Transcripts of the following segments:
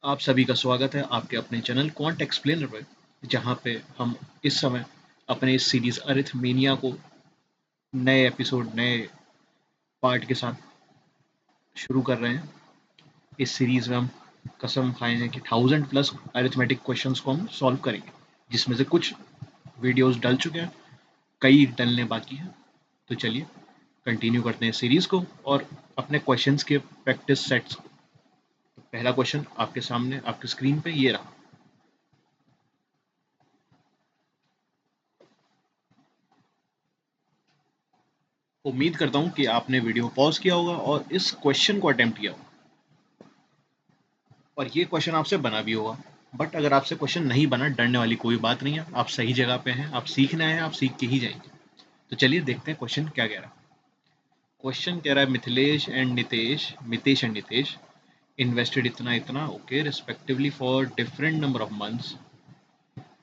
आप सभी का स्वागत है आपके अपने चैनल क्वांट एक्सप्लेनर पर, जहाँ पे हम इस समय अपने इस सीरीज अरिथमेनिया को नए एपिसोड नए पार्ट के साथ शुरू कर रहे हैं। इस सीरीज में हम कसम खाए हैं कि 1000+ अरिथमेटिक क्वेश्चंस को हम सॉल्व करेंगे, जिसमें से कुछ वीडियोस डल चुके हैं, कई डलने बाकी हैं। तो चलिए कंटिन्यू करते हैं सीरीज को और अपने क्वेश्चंस के प्रैक्टिस सेट्स को। तो पहला क्वेश्चन आपके सामने आपकी स्क्रीन पे ये रहा। उम्मीद करता हूँ कि आपने वीडियो पॉज किया होगा और इस क्वेश्चन को अटेम्प्ट किया होगा और ये क्वेश्चन आपसे बना भी होगा। बट अगर आपसे क्वेश्चन नहीं बना, डरने वाली कोई बात नहीं है, आप सही जगह पे हैं, आप सीखना है, आप सीख के ही जाएंगे। तो चलिए देखते हैं क्वेश्चन क्या कह रहा है। क्वेश्चन कह रहा है मितेश एंड नितेश इन्वेस्टेड इतना इतना, okay, respectively for different number of months.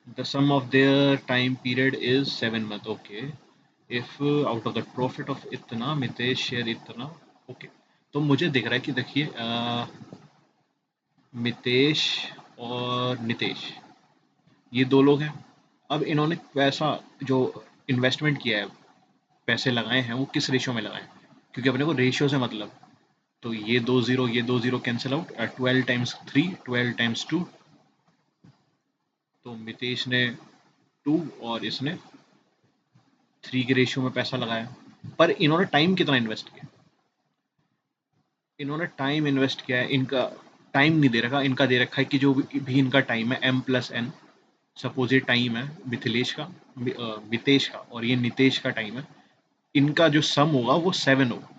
The sum of their time period is 7 month, okay. If out of the profit of इतना मितेश शेयर इतना, ओके। तो मुझे दिख रहा है कि देखिए मितेश और नितेश ये दो लोग हैं। अब इन्होंने पैसा जो इन्वेस्टमेंट किया है, पैसे लगाए हैं, वो किस रेशियो में लगाए हैं, क्योंकि अपने को रेशियो से मतलब। तो ये दो zero cancel out, 12 times 3, 12 times 2। तो मितेश ने 2 और इसने 3 के रेशियो में पैसा लगाया। पर इन्होंने टाइम कितना इन्वेस्ट किया, इन्होंने टाइम इन्वेस्ट किया है, इनका टाइम नहीं दे रखा, इनका दे रखा है कि जो भी इनका टाइम है M+N। सपोज ये टाइम है मिथिलेश का, मितेश का, और ये नितेश का टाइम है। इनका जो सम होगा वो 7 होगा।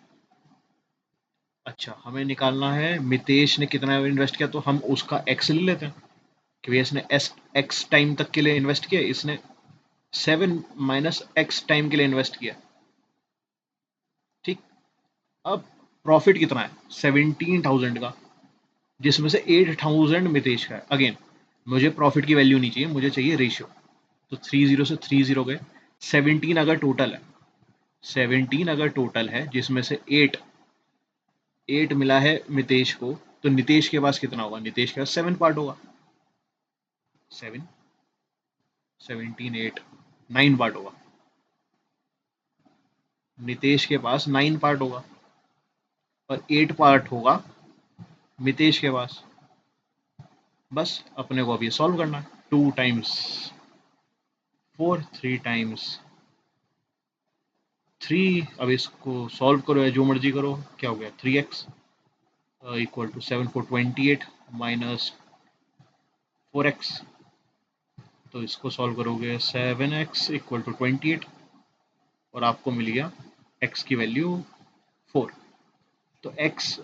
अच्छा, हमें निकालना है मितेश ने कितना इन्वेस्ट किया, तो हम उसका एक्स ले लेते हैं, क्योंकि इसने एक्स टाइम तक के लिए इन्वेस्ट किया, इसने 7 - X टाइम के लिए इन्वेस्ट किया। ठीक। अब प्रॉफिट कितना है 17,000 का, जिसमें से 8,000 मितेश का है। अगेन मुझे प्रॉफिट की वैल्यू नहीं चाहिए, मुझे चाहिए रेशियो। तो 30 से 30 गए। 17 अगर टोटल है, 17 अगर टोटल है, जिसमें से 8 मिला है मितेश को, तो नितेश के पास कितना होगा, नितेश के पास 7 पार्ट होगा। 7, 17, 8, 9 पार्ट होगा। नितेश के पास 9 पार्ट होगा और 8 पार्ट होगा मितेश के पास। बस अपने को अब ये सॉल्व करना है। 2 टाइम्स 4, 3 टाइम्स 3। अब इसको सॉल्व करो या जो मर्जी करो। क्या हो गया, 3x equal to 7 4 28 minus 4x। तो इसको सॉल्व करोगे 7x इक्वल टू 28 और आपको मिल गया x की वैल्यू 4। तो x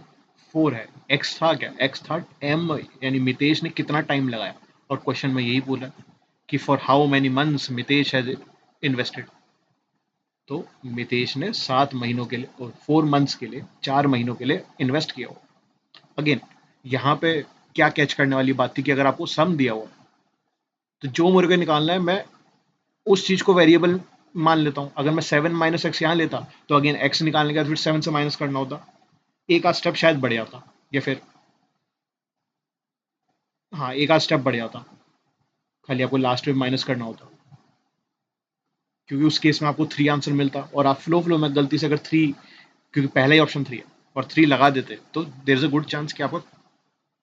4 है। x था क्या, x था m, यानी मितेश ने कितना टाइम लगाया। और क्वेश्चन में यही बोला कि for how many months Mitesh has invested. तो मितेश ने 7 महीनों के लिए और 4 मंथ्स के लिए, 4 महीनों के लिए इन्वेस्ट किया हो। अगेन यहाँ पे क्या कैच करने वाली बात थी कि अगर आपको सम दिया हुआ, तो जो मेरे को निकालना है, मैं उस चीज को वेरिएबल मान लेता हूँ। अगर मैं 7 - X यहाँ लेता, तो अगेन x निकालने के बाद फिर 7 से माइनस करना होता, एक आध स्टेप शायद बढ़ जाता, या फिर हाँ एक आध स्टेप बढ़ जाता, खाली आपको लास्ट में माइनस करना होता, क्योंकि उस केस में आपको 3 आंसर मिलता और आप फ्लो में गलती से अगर 3, क्योंकि पहला ही ऑप्शन 3 है, और 3 लगा देते, तो there is a good chance कि आपको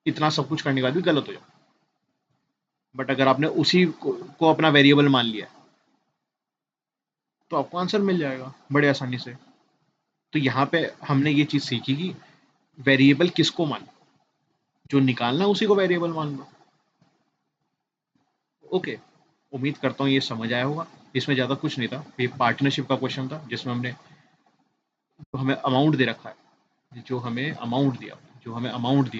इतना सब कुछ करने के बाद भी गलत हो जाए। बट अगर आपने उसी को अपना वेरिएबल मान लिया, तो आपको आंसर मिल जाएगा बड़े आसानी से। तो यहाँ पे हमने ये चीज सीखी कि वेरिएबल किसको मान, जो निकालना उसी को वेरिएबल मान लो। ओके, उम्मीद करता हूँ ये समझ आया होगा। इसमें ज़्यादा कुछ नहीं था, ये पार्टनरशिप का क्वेश्चन था, जिसमें हमने जो हमें अमाउंट दे रखा है, जो हमें अमाउंट दिया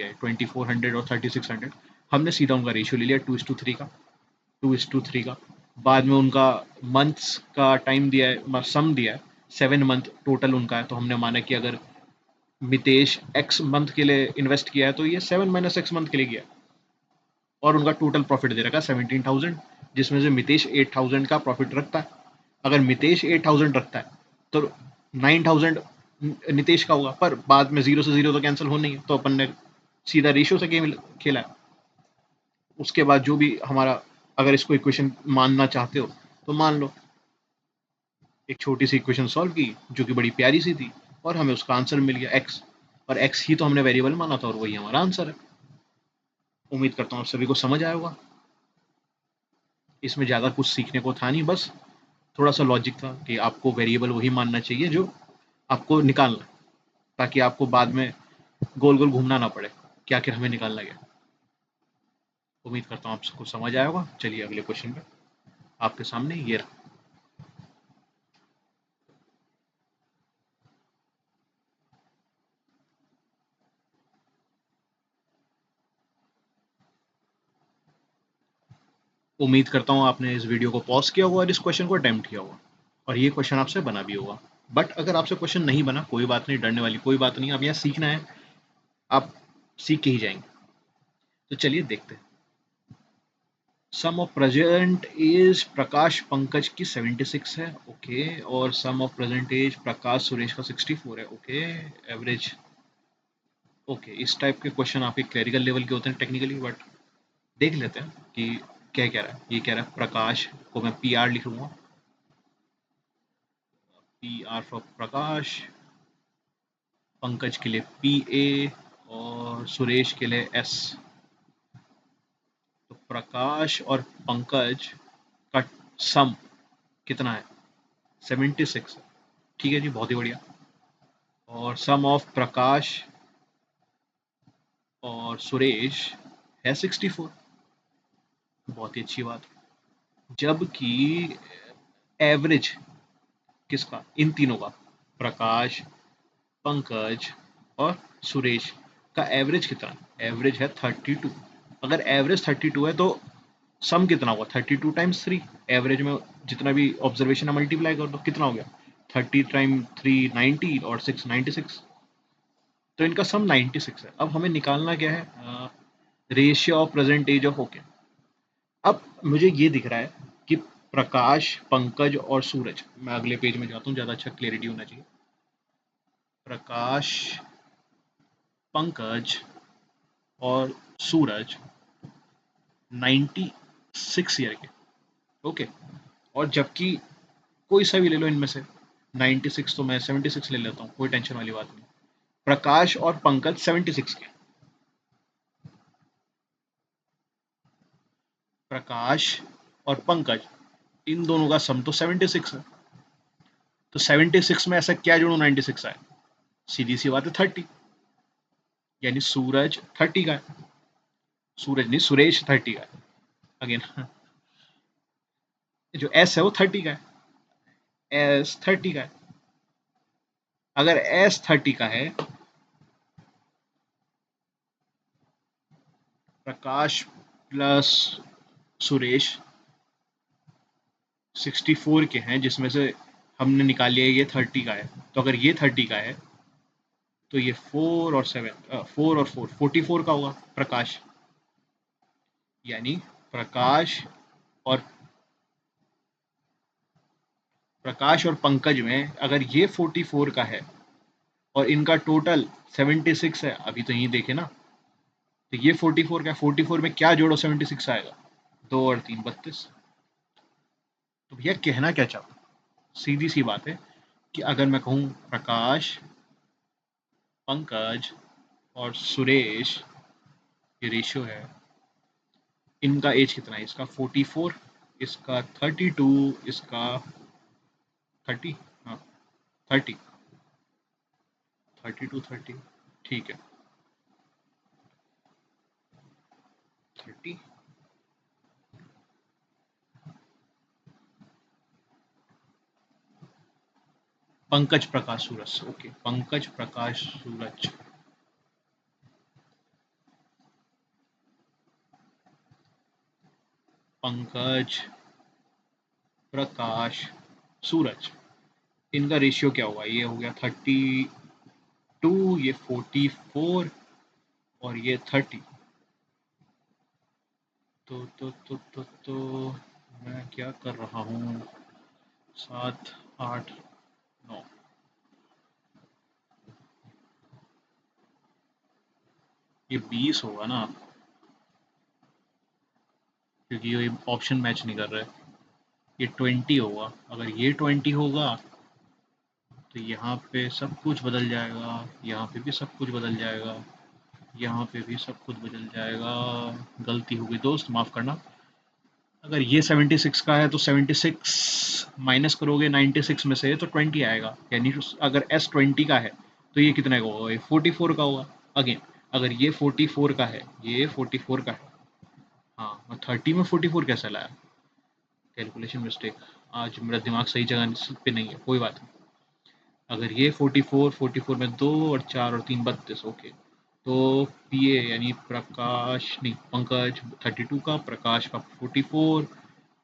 है 2400 और 3600, हमने सीधा उनका रेशियो ले लिया 2:3 का। 2:3 का बाद में उनका मंथ्स का टाइम दिया है, सम दिया है, 7 मंथ टोटल उनका है। तो हमने माना कि अगर मितेश एक्स मंथ के लिए इन्वेस्ट किया है, तो ये 7 - X मंथ के लिए किया है। और उनका टोटल प्रॉफिट दे रखा है 17,000, जिसमें से मितेश 8,000 का प्रॉफिट रखता है। अगर मितेश 8,000 रखता है, तो 9,000 नितेश का होगा, पर बाद में जीरो से जीरो तो कैंसिल होना ही है, तो अपन ने सीधा रेशियो से गेम खेला है। उसके बाद जो भी हमारा, अगर इसको इक्वेशन मानना चाहते हो तो मान लो। एक छोटी सी इक्वेशन सॉल्व की जो कि बड़ी प्यारी सी थी, और हमें उसका आंसर मिल गया एक्स, और एक्स ही तो हमने वेरिएबल माना था और वही हमारा आंसर है। उम्मीद करता हूँ आप सभी को समझ आया होगा। इसमें ज़्यादा कुछ सीखने को था नहीं, बस थोड़ा सा लॉजिक था कि आपको वेरिएबल वही मानना चाहिए जो आपको निकालना है, ताकि आपको बाद में गोल गोल घूमना ना पड़े कि आखिर हमें निकालना गया। उम्मीद करता हूँ आप सबको समझ आया होगा। चलिए अगले क्वेश्चन पे, आपके सामने ये रहा। उम्मीद करता हूँ आपने इस वीडियो को पॉज किया होगा और इस क्वेश्चन को अटेम्प्ट किया होगा, और ये क्वेश्चन आपसे बना भी होगा। बट अगर आपसे क्वेश्चन नहीं बना, कोई बात नहीं, डरने वाली कोई बात नहीं। अब यहाँ सीखना है, आप सीख के ही जाएंगे। तो चलिए देखते हैं। सम ऑफ प्रेजेंट एज प्रकाश पंकज की 76 है, ओके। और सम ऑफ प्रेजेंट एज प्रकाश सुरेश का 64 है, ओके। Average, okay. इस टाइप के क्वेश्चन आपके क्लरिकल लेवल के होते हैं टेक्निकली, बट देख लेते हैं कि क्या कह रहा है। ये कह रहा है प्रकाश को मैं पी आर लिख लूंगा, पी आर फॉर प्रकाश, पंकज के लिए पी ए, और सुरेश के लिए एस। तो प्रकाश और पंकज का सम कितना है? 76 है। ठीक है जी, बहुत ही बढ़िया। और सम ऑफ प्रकाश और सुरेश है 64, बहुत ही अच्छी बात। जबकि एवरेज किसका, इन तीनों का, प्रकाश, पंकज और सुरेश का एवरेज कितना है? एवरेज है 32। अगर एवरेज 32 है तो सम कितना होगा? 32 × 3। एवरेज में जितना भी ऑब्जर्वेशन है मल्टीप्लाई कर दो, कितना हो गया? 30 × 3 90, और 6 96। तो इनका सम 96 है। अब हमें निकालना क्या है? Ratio of present age of, okay. अब मुझे ये दिख रहा है कि प्रकाश, पंकज और सूरज, मैं अगले पेज में जाता हूँ, ज़्यादा अच्छा क्लियरिटी होना चाहिए। प्रकाश, पंकज और सूरज 96 ईयर के, ओके। और जबकि कोई सा भी ले लो इनमें से, 96 तो मैं 76 ले लेता हूँ, कोई टेंशन वाली बात नहीं। प्रकाश और पंकज 76 के, प्रकाश और पंकज, इन दोनों का सम तो 76 है। तो 76 में ऐसा क्या जोड़ू 96 आए? सीधी सी बात है 30। यानी सूरज 30 का है, सूरज नहीं, सुरेश 30 का है। अगेन जो एस है वो 30 का है, एस 30 का है। अगर एस 30 का है, प्रकाश प्लस सुरेश 64 के हैं, जिसमें से हमने निकाल लिया ये 30 का है। तो अगर ये 30 का है तो ये 4 और 44 का होगा प्रकाश। यानी प्रकाश और पंकज में अगर ये 44 का है और इनका टोटल 76 है, अभी तो यही देखे ना, तो ये 44 का है, 44 में क्या जोड़ो 76 आएगा? 2 और 3 32। तो भैया कहना क्या चाहता हूँ? सीधी सी बात है कि अगर मैं कहूँ प्रकाश, पंकज और सुरेश, ये रेशियो है, इनका एज कितना है? इसका 44, इसका 32, इसका 30, हाँ 30, 32 30, ठीक है 30। पंकज प्रकाश सूरज, ओके, पंकज प्रकाश सूरज, पंकज प्रकाश सूरज, इनका रेशियो क्या होगा? ये हो गया 32, ये 44, और ये 30। तो मैं क्या कर रहा हूँ? 7 8 9, ये 20 होगा ना? क्योंकि ये ऑप्शन मैच नहीं कर रहा है। ये 20 होगा, अगर ये 20 होगा तो यहाँ पे सब कुछ बदल जाएगा, यहाँ पे भी सब कुछ बदल जाएगा, यहाँ पे भी सब कुछ बदल जाएगा। गलती हो गई दोस्त, माफ़ करना। अगर ये 76 का है तो 76 माइनस करोगे 96 में से तो 20 आएगा, यानी अगर एस 20 का है तो ये कितने का होगा, ये 44 का होगा। अगेन अगर ये 44 का है, ये 44 का है, हाँ मैं 30 में 44 कैसे लाया, कैलकुलेशन मिस्टेक। आज मेरा दिमाग सही जगह पे नहीं है, कोई बात नहीं। अगर ये 44 में 2 और 4 और 3 32, ओके। तो पी ए यानी प्रकाश नहीं पंकज 32 का, प्रकाश का 44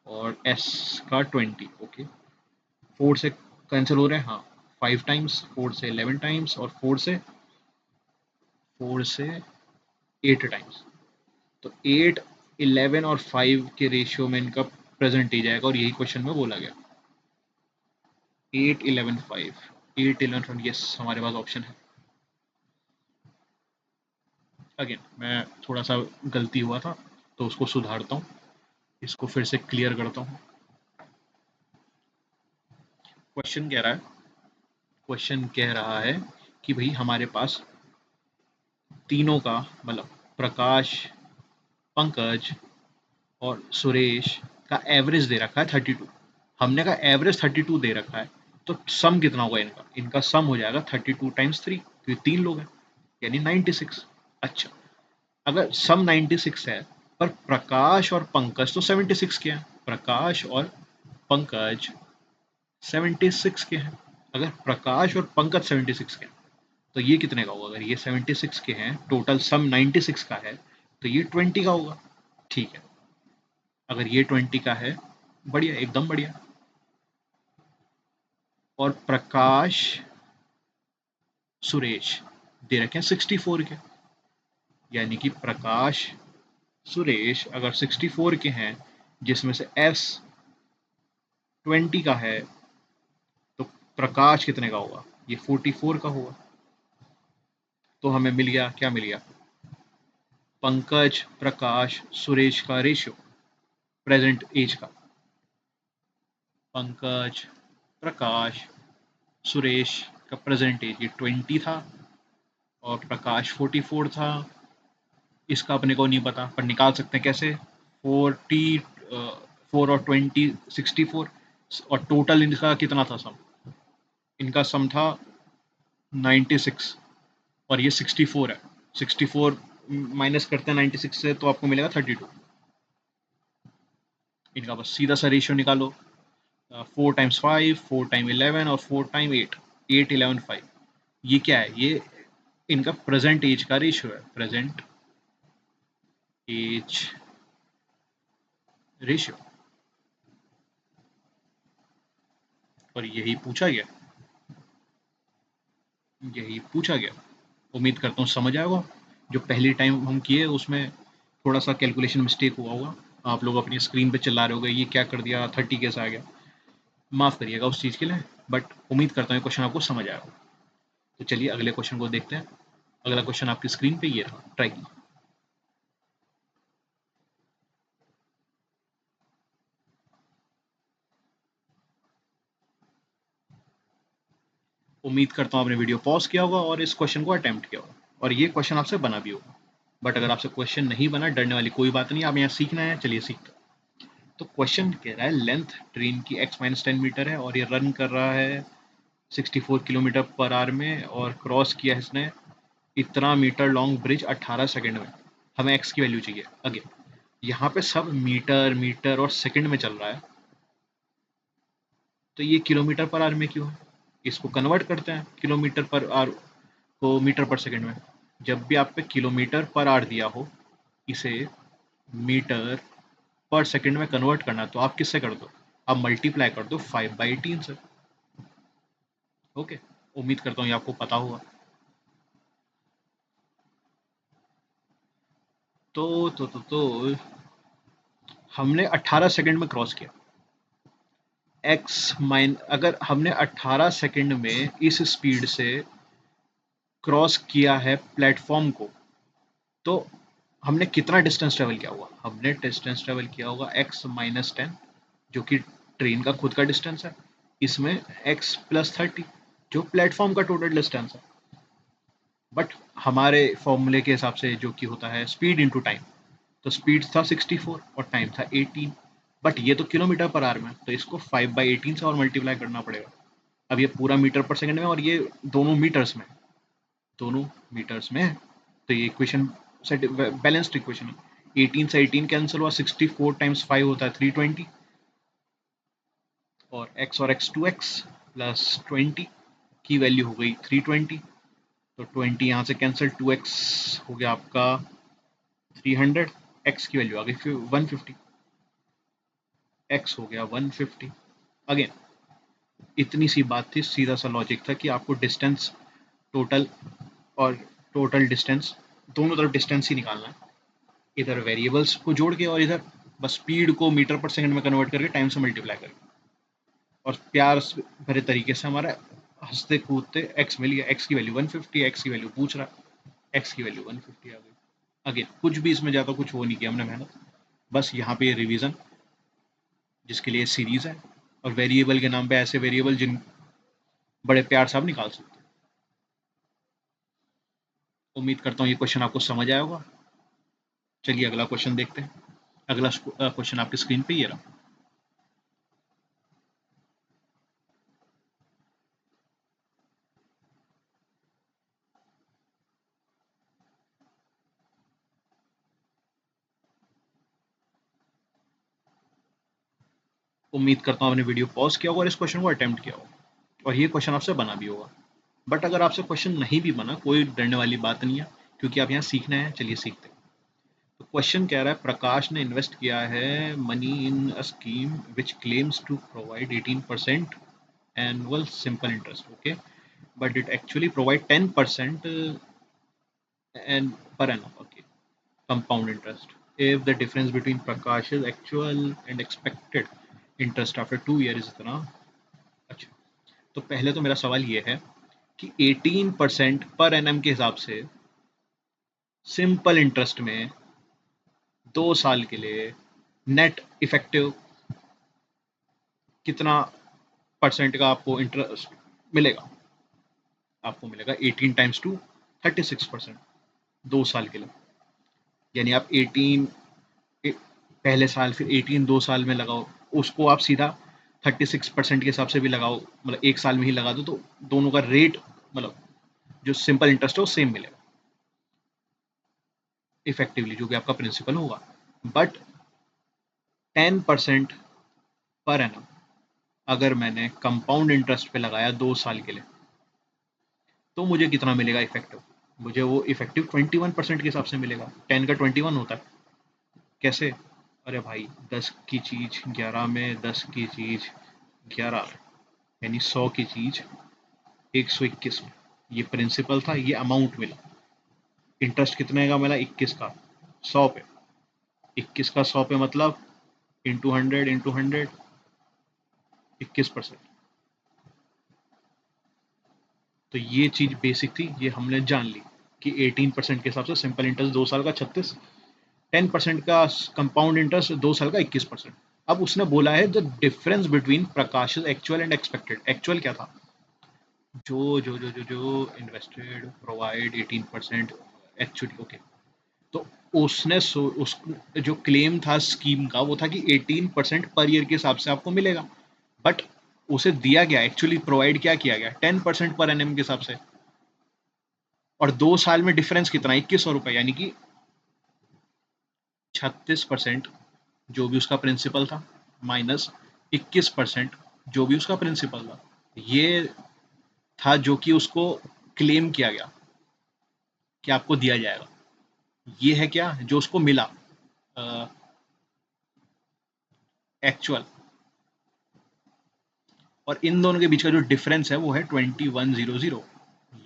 और एस का 20, ओके। 4 से कैंसिल हो रहे हैं, हाँ 5 टाइम्स, 4 से 11 टाइम्स और 4 से 8 टाइम्स। तो 8, 11 और 5 के रेशियो में इनका प्रेजेंटेज आएगा, और यही क्वेश्चन में बोला गया। 8, 11, 5, 8, 11, 5, यस हमारे पास ऑप्शन है। अगेन मैं थोड़ा सा गलती हुआ था तो उसको सुधारता हूँ, इसको फिर से क्लियर करता हूँ। क्वेश्चन कह रहा है, क्वेश्चन कह रहा है कि भाई हमारे पास तीनों का मतलब प्रकाश, पंकज और सुरेश का एवरेज दे रखा है 32। हमने का एवरेज 32 दे रखा है, तो सम कितना होगा इनका, इनका सम हो जाएगा 32 टाइम्स 3, क्योंकि 3 लोग हैं, यानी 96। अच्छा, अगर सम 96 है पर प्रकाश और पंकज तो 76 के हैं, प्रकाश और पंकज 76 के हैं। अगर प्रकाश और पंकज 76 के हैं तो ये कितने का होगा, अगर ये 76 के हैं, टोटल सम 96 का है, तो ये 20 का होगा। ठीक है, अगर ये 20 का है, बढ़िया एकदम बढ़िया। और प्रकाश सुरेश दे रखे हैं 64 के, यानी कि प्रकाश सुरेश अगर 64 के हैं, जिसमें से एस 20 का है, तो प्रकाश कितने का होगा, ये 44 का होगा। तो हमें मिल गया, क्या मिल गया, पंकज प्रकाश सुरेश का रेशियो प्रेजेंट एज का। पंकज प्रकाश सुरेश का प्रेजेंट एज ये 20 था और प्रकाश 44 था। इसका अपने को नहीं पता, पर निकाल सकते हैं कैसे, 4 और 20 64, और टोटल इनका कितना था सम, इनका सम था 96 और ये 64 है। 64 माइनस करते हैं 96 से तो आपको मिलेगा 32। इनका बस सीधा सा रेशियो निकालो, 4 टाइम्स 5, 4 टाइम 11 और 4 टाइम 8, 8, 11, 5। ये क्या है, ये इनका प्रेजेंट एज का रेशियो है, प्रेजेंट एज रेशियो, और यही पूछा गया, यही पूछा गया। उम्मीद करता हूँ समझ आया होगा। जो पहली टाइम हम किए उसमें थोड़ा सा कैलकुलेशन मिस्टेक हुआ होगा, आप लोग अपनी स्क्रीन पे चिल्ला रहे होगे ये क्या कर दिया, 30 कैसे आ गया, माफ़ करिएगा उस चीज़ के लिए। बट उम्मीद करता हूँ क्वेश्चन आपको समझ आया होगा। तो चलिए अगले क्वेश्चन को देखते हैं। अगला क्वेश्चन आपकी स्क्रीन पे ये रहा, ट्राई कीजिए। उम्मीद करता हूँ आपने वीडियो पॉज किया होगा और इस क्वेश्चन को अटेम्प्ट किया होगा, और ये क्वेश्चन आपसे बना भी होगा। बट अगर आपसे क्वेश्चन नहीं बना, डरने वाली कोई बात नहीं, आप यहाँ सीखना है, चलिए सीखते हैं। तो क्वेश्चन कह रहा है लेंथ ट्रेन की x-10 मीटर है और ये रन कर रहा है 64 किलोमीटर पर आवर में, और क्रॉस किया है इसने इतना मीटर लॉन्ग ब्रिज 18 सेकंड में। हमें x की वैल्यू चाहिए। अगेन यहाँ पे सब मीटर मीटर और सेकंड में चल रहा है, तो ये किलोमीटर पर आवर में क्यों है, इसको कन्वर्ट करते हैं किलोमीटर पर आवर को मीटर पर सेकंड में। जब भी आप पे किलोमीटर पर आवर दिया हो, इसे मीटर पर सेकंड में कन्वर्ट करना, तो आप किससे कर दो, आप मल्टीप्लाई कर दो 5/18 से। ओके, उम्मीद करता हूँ ये आपको पता होगा। तो हमने 18 सेकंड में क्रॉस किया, अगर हमने 18 सेकंड में इस स्पीड से क्रॉस किया है प्लेटफॉर्म को, तो हमने कितना डिस्टेंस ट्रेवल किया होगा? हमने डिस्टेंस ट्रेवल किया होगा x माइनस 10, जो कि ट्रेन का खुद का डिस्टेंस है, इसमें x प्लस 30 जो प्लेटफॉर्म का टोटल डिस्टेंस है। बट हमारे फॉर्मूले के हिसाब से जो कि होता है स्पीड इंटू टाइम, तो स्पीड था 64 और टाइम था 18। बट ये तो किलोमीटर पर आवर में, तो इसको 5/18 से और मल्टीप्लाई करना पड़ेगा। अब ये पूरा मीटर पर सेकंड में और ये दोनों मीटर्स में, दोनों मीटर्स में है। तो ये इक्वेशन से बैलेंस्ड इक्वेशन है। 18 से 18 कैंसिल हुआ, 64 टाइम्स 5 होता है 320, और x और x 2x प्लस 20 की वैल्यू हो गई 320। तो 20 यहाँ से कैंसिल, 2x हो गया आपका 300, x की वैल्यू आ गई 150, x हो गया 150। अगेन इतनी सी बात थी, सीधा सा लॉजिक था कि आपको डिस्टेंस टोटल और टोटल डिस्टेंस दोनों तरफ डिस्टेंस ही निकालना है, इधर वेरिएबल्स को जोड़ के और इधर बस स्पीड को मीटर पर सेकंड में कन्वर्ट करके टाइम से मल्टीप्लाई करके, और प्यार भरे तरीके से हमारा हंसते कूदते x मिल गया। x की वैल्यू 150, x की वैल्यू पूछ रहा है, x की वैल्यू 150 आ गई। अगेन कुछ भी इसमें ज़्यादा कुछ वो नहीं किया हमने मेहनत, बस यहाँ पे रिवीजन जिसके लिए सीरीज है, और वेरिएबल के नाम पे ऐसे वेरिएबल जिन बड़े प्यार से आप निकाल सकते हैं। उम्मीद करता हूँ ये क्वेश्चन आपको समझ आया होगा। चलिए अगला क्वेश्चन देखते हैं। अगला क्वेश्चन आपकी स्क्रीन पे ये रहा। उम्मीद करता हूँ आपने वीडियो पॉज किया होगा और इस क्वेश्चन को अटेम्प्ट किया होगा, और ये क्वेश्चन आपसे बना भी होगा। बट अगर आपसे क्वेश्चन नहीं भी बना, कोई डरने वाली बात नहीं है, क्योंकि आप यहाँ सीखना है। चलिए सीखते हैं। तो क्वेश्चन कह रहा है, प्रकाश ने इन्वेस्ट किया है money in a scheme which claims to provide 18% annual simple interest, okay, but it actually provide 10% and per annum, okay, compound interest. If the difference between Prakash's actual and expected interest after 2 years is इतना, अच्छा, तो पहले तो मेरा सवाल ये है कि 18% पर एनम के हिसाब से सिंपल इंटरेस्ट में 2 साल के लिए नेट इफेक्टिव कितना परसेंट का आपको इंटरेस्ट मिलेगा? आपको मिलेगा 18 टाइम्स टू 36% 2 साल के लिए। यानी आप 18 पहले साल, फिर 18 2 साल में लगाओ, उसको आप सीधा 36% के हिसाब से भी लगाओ, मतलब एक साल में ही लगा दो, तो दोनों का रेट, मतलब जो सिंपल इंटरेस्ट है वो सेम मिलेगा इफेक्टिवली, जो भी आपका प्रिंसिपल होगा। बट 10% पर एनम अगर मैंने कंपाउंड इंटरेस्ट पे लगाया 2 साल के लिए, तो मुझे कितना मिलेगा इफेक्टिव? मुझे वो इफेक्टिव 21% के हिसाब से मिलेगा। 10 का 21 होता है। कैसे? अरे भाई, 10 की चीज 11 में, 10 की चीज 11 में, यानी 100 की चीज 121 में। ये प्रिंसिपल था, ये अमाउंट मिला। इंटरेस्ट कितने का मिला? 21 का 100 पे। 21 का 100 पे मतलब इंटू 100 इंटू 100, 21%। तो ये चीज बेसिक थी, ये हमने जान ली कि 18% के हिसाब से सिंपल इंटरेस्ट 2 साल का 36, 10% का कंपाउंड इंटरेस्ट 2 साल का 21%। अब उसने बोला है the difference between Prakash actual and expected. Actual क्या था? जो जो जो जो जो इन्वेस्टेड प्रोवाइड 18% एक्चुअली, ओके। तो उसने उस जो क्लेम था स्कीम का, वो था कि 18% पर ईयर के हिसाब से आपको मिलेगा। बट उसे दिया गया, एक्चुअली प्रोवाइड क्या किया गया? 10% पर एनएम के हिसाब से। और 2 साल में डिफरेंस कितना? 2100 रुपये, यानी कि 36% जो भी उसका प्रिंसिपल था माइनस 21% जो भी उसका प्रिंसिपल था। ये था जो कि उसको क्लेम किया गया कि आपको दिया जाएगा। ये है क्या जो उसको मिला? एक्चुअल। और इन दोनों के बीच का जो डिफरेंस है वो है 2100।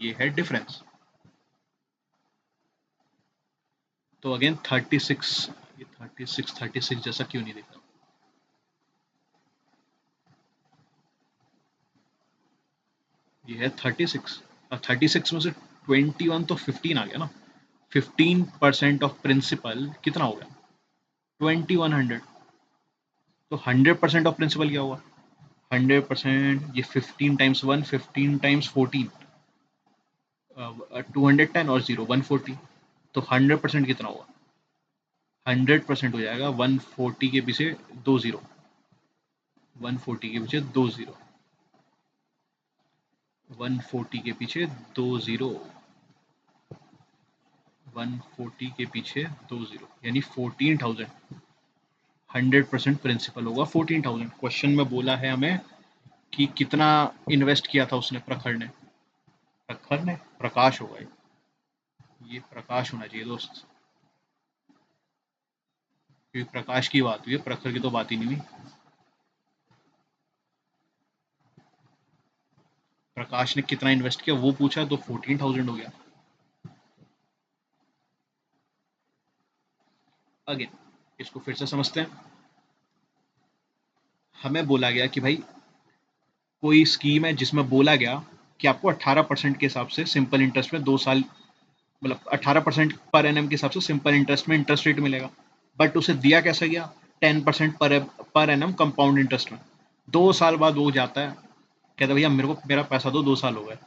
ये है डिफरेंस। तो अगेन 36, ये 36 जैसा क्यों नहीं दिख रहा? ये है 36, और 36 में से 21 तो 15 आ गया ना। 15% ऑफ प्रिंसिपल कितना हो गया? 2100। तो 100% ऑफ प्रिंसिपल क्या हुआ? 100%, ये 15 टाइम्स 1, 15 टाइम्स 14, 210 और 0 140। तो 100% कितना हुआ? 100% हो जाएगा 140 के पीछे 2 जीरो, 140 के पीछे 2 जीरो, 140 के पीछे 2 जीरो, 140 के पीछे 2 जीरो, यानी 14,000। 100% प्रिंसिपल होगा 14,000। क्वेश्चन में बोला है हमें कि कितना इन्वेस्ट किया था उसने, प्रखर ने। प्रखर ने, प्रकाश होगा ये प्रकाश होना चाहिए दोस्त, क्योंकि प्रकाश की बात हुई है, प्रखर की तो बात ही नहीं हुई। प्रकाश ने कितना इन्वेस्ट किया वो पूछा, तो 14,000 हो गया। अगेन इसको फिर से समझते हैं। हमें बोला गया कि भाई कोई स्कीम है जिसमें बोला गया कि आपको 18% के हिसाब से सिंपल इंटरेस्ट में 2 साल, मतलब 18% पर एनएम के हिसाब से सिंपल इंटरेस्ट में इंटरेस्ट रेट मिलेगा। बट उसे दिया कैसे गया? 10% पर एनएम कंपाउंड इंटरेस्ट में। 2 साल बाद वो जाता है, कहता भैया मेरे को मेरा पैसा दो, 2 साल हो गए।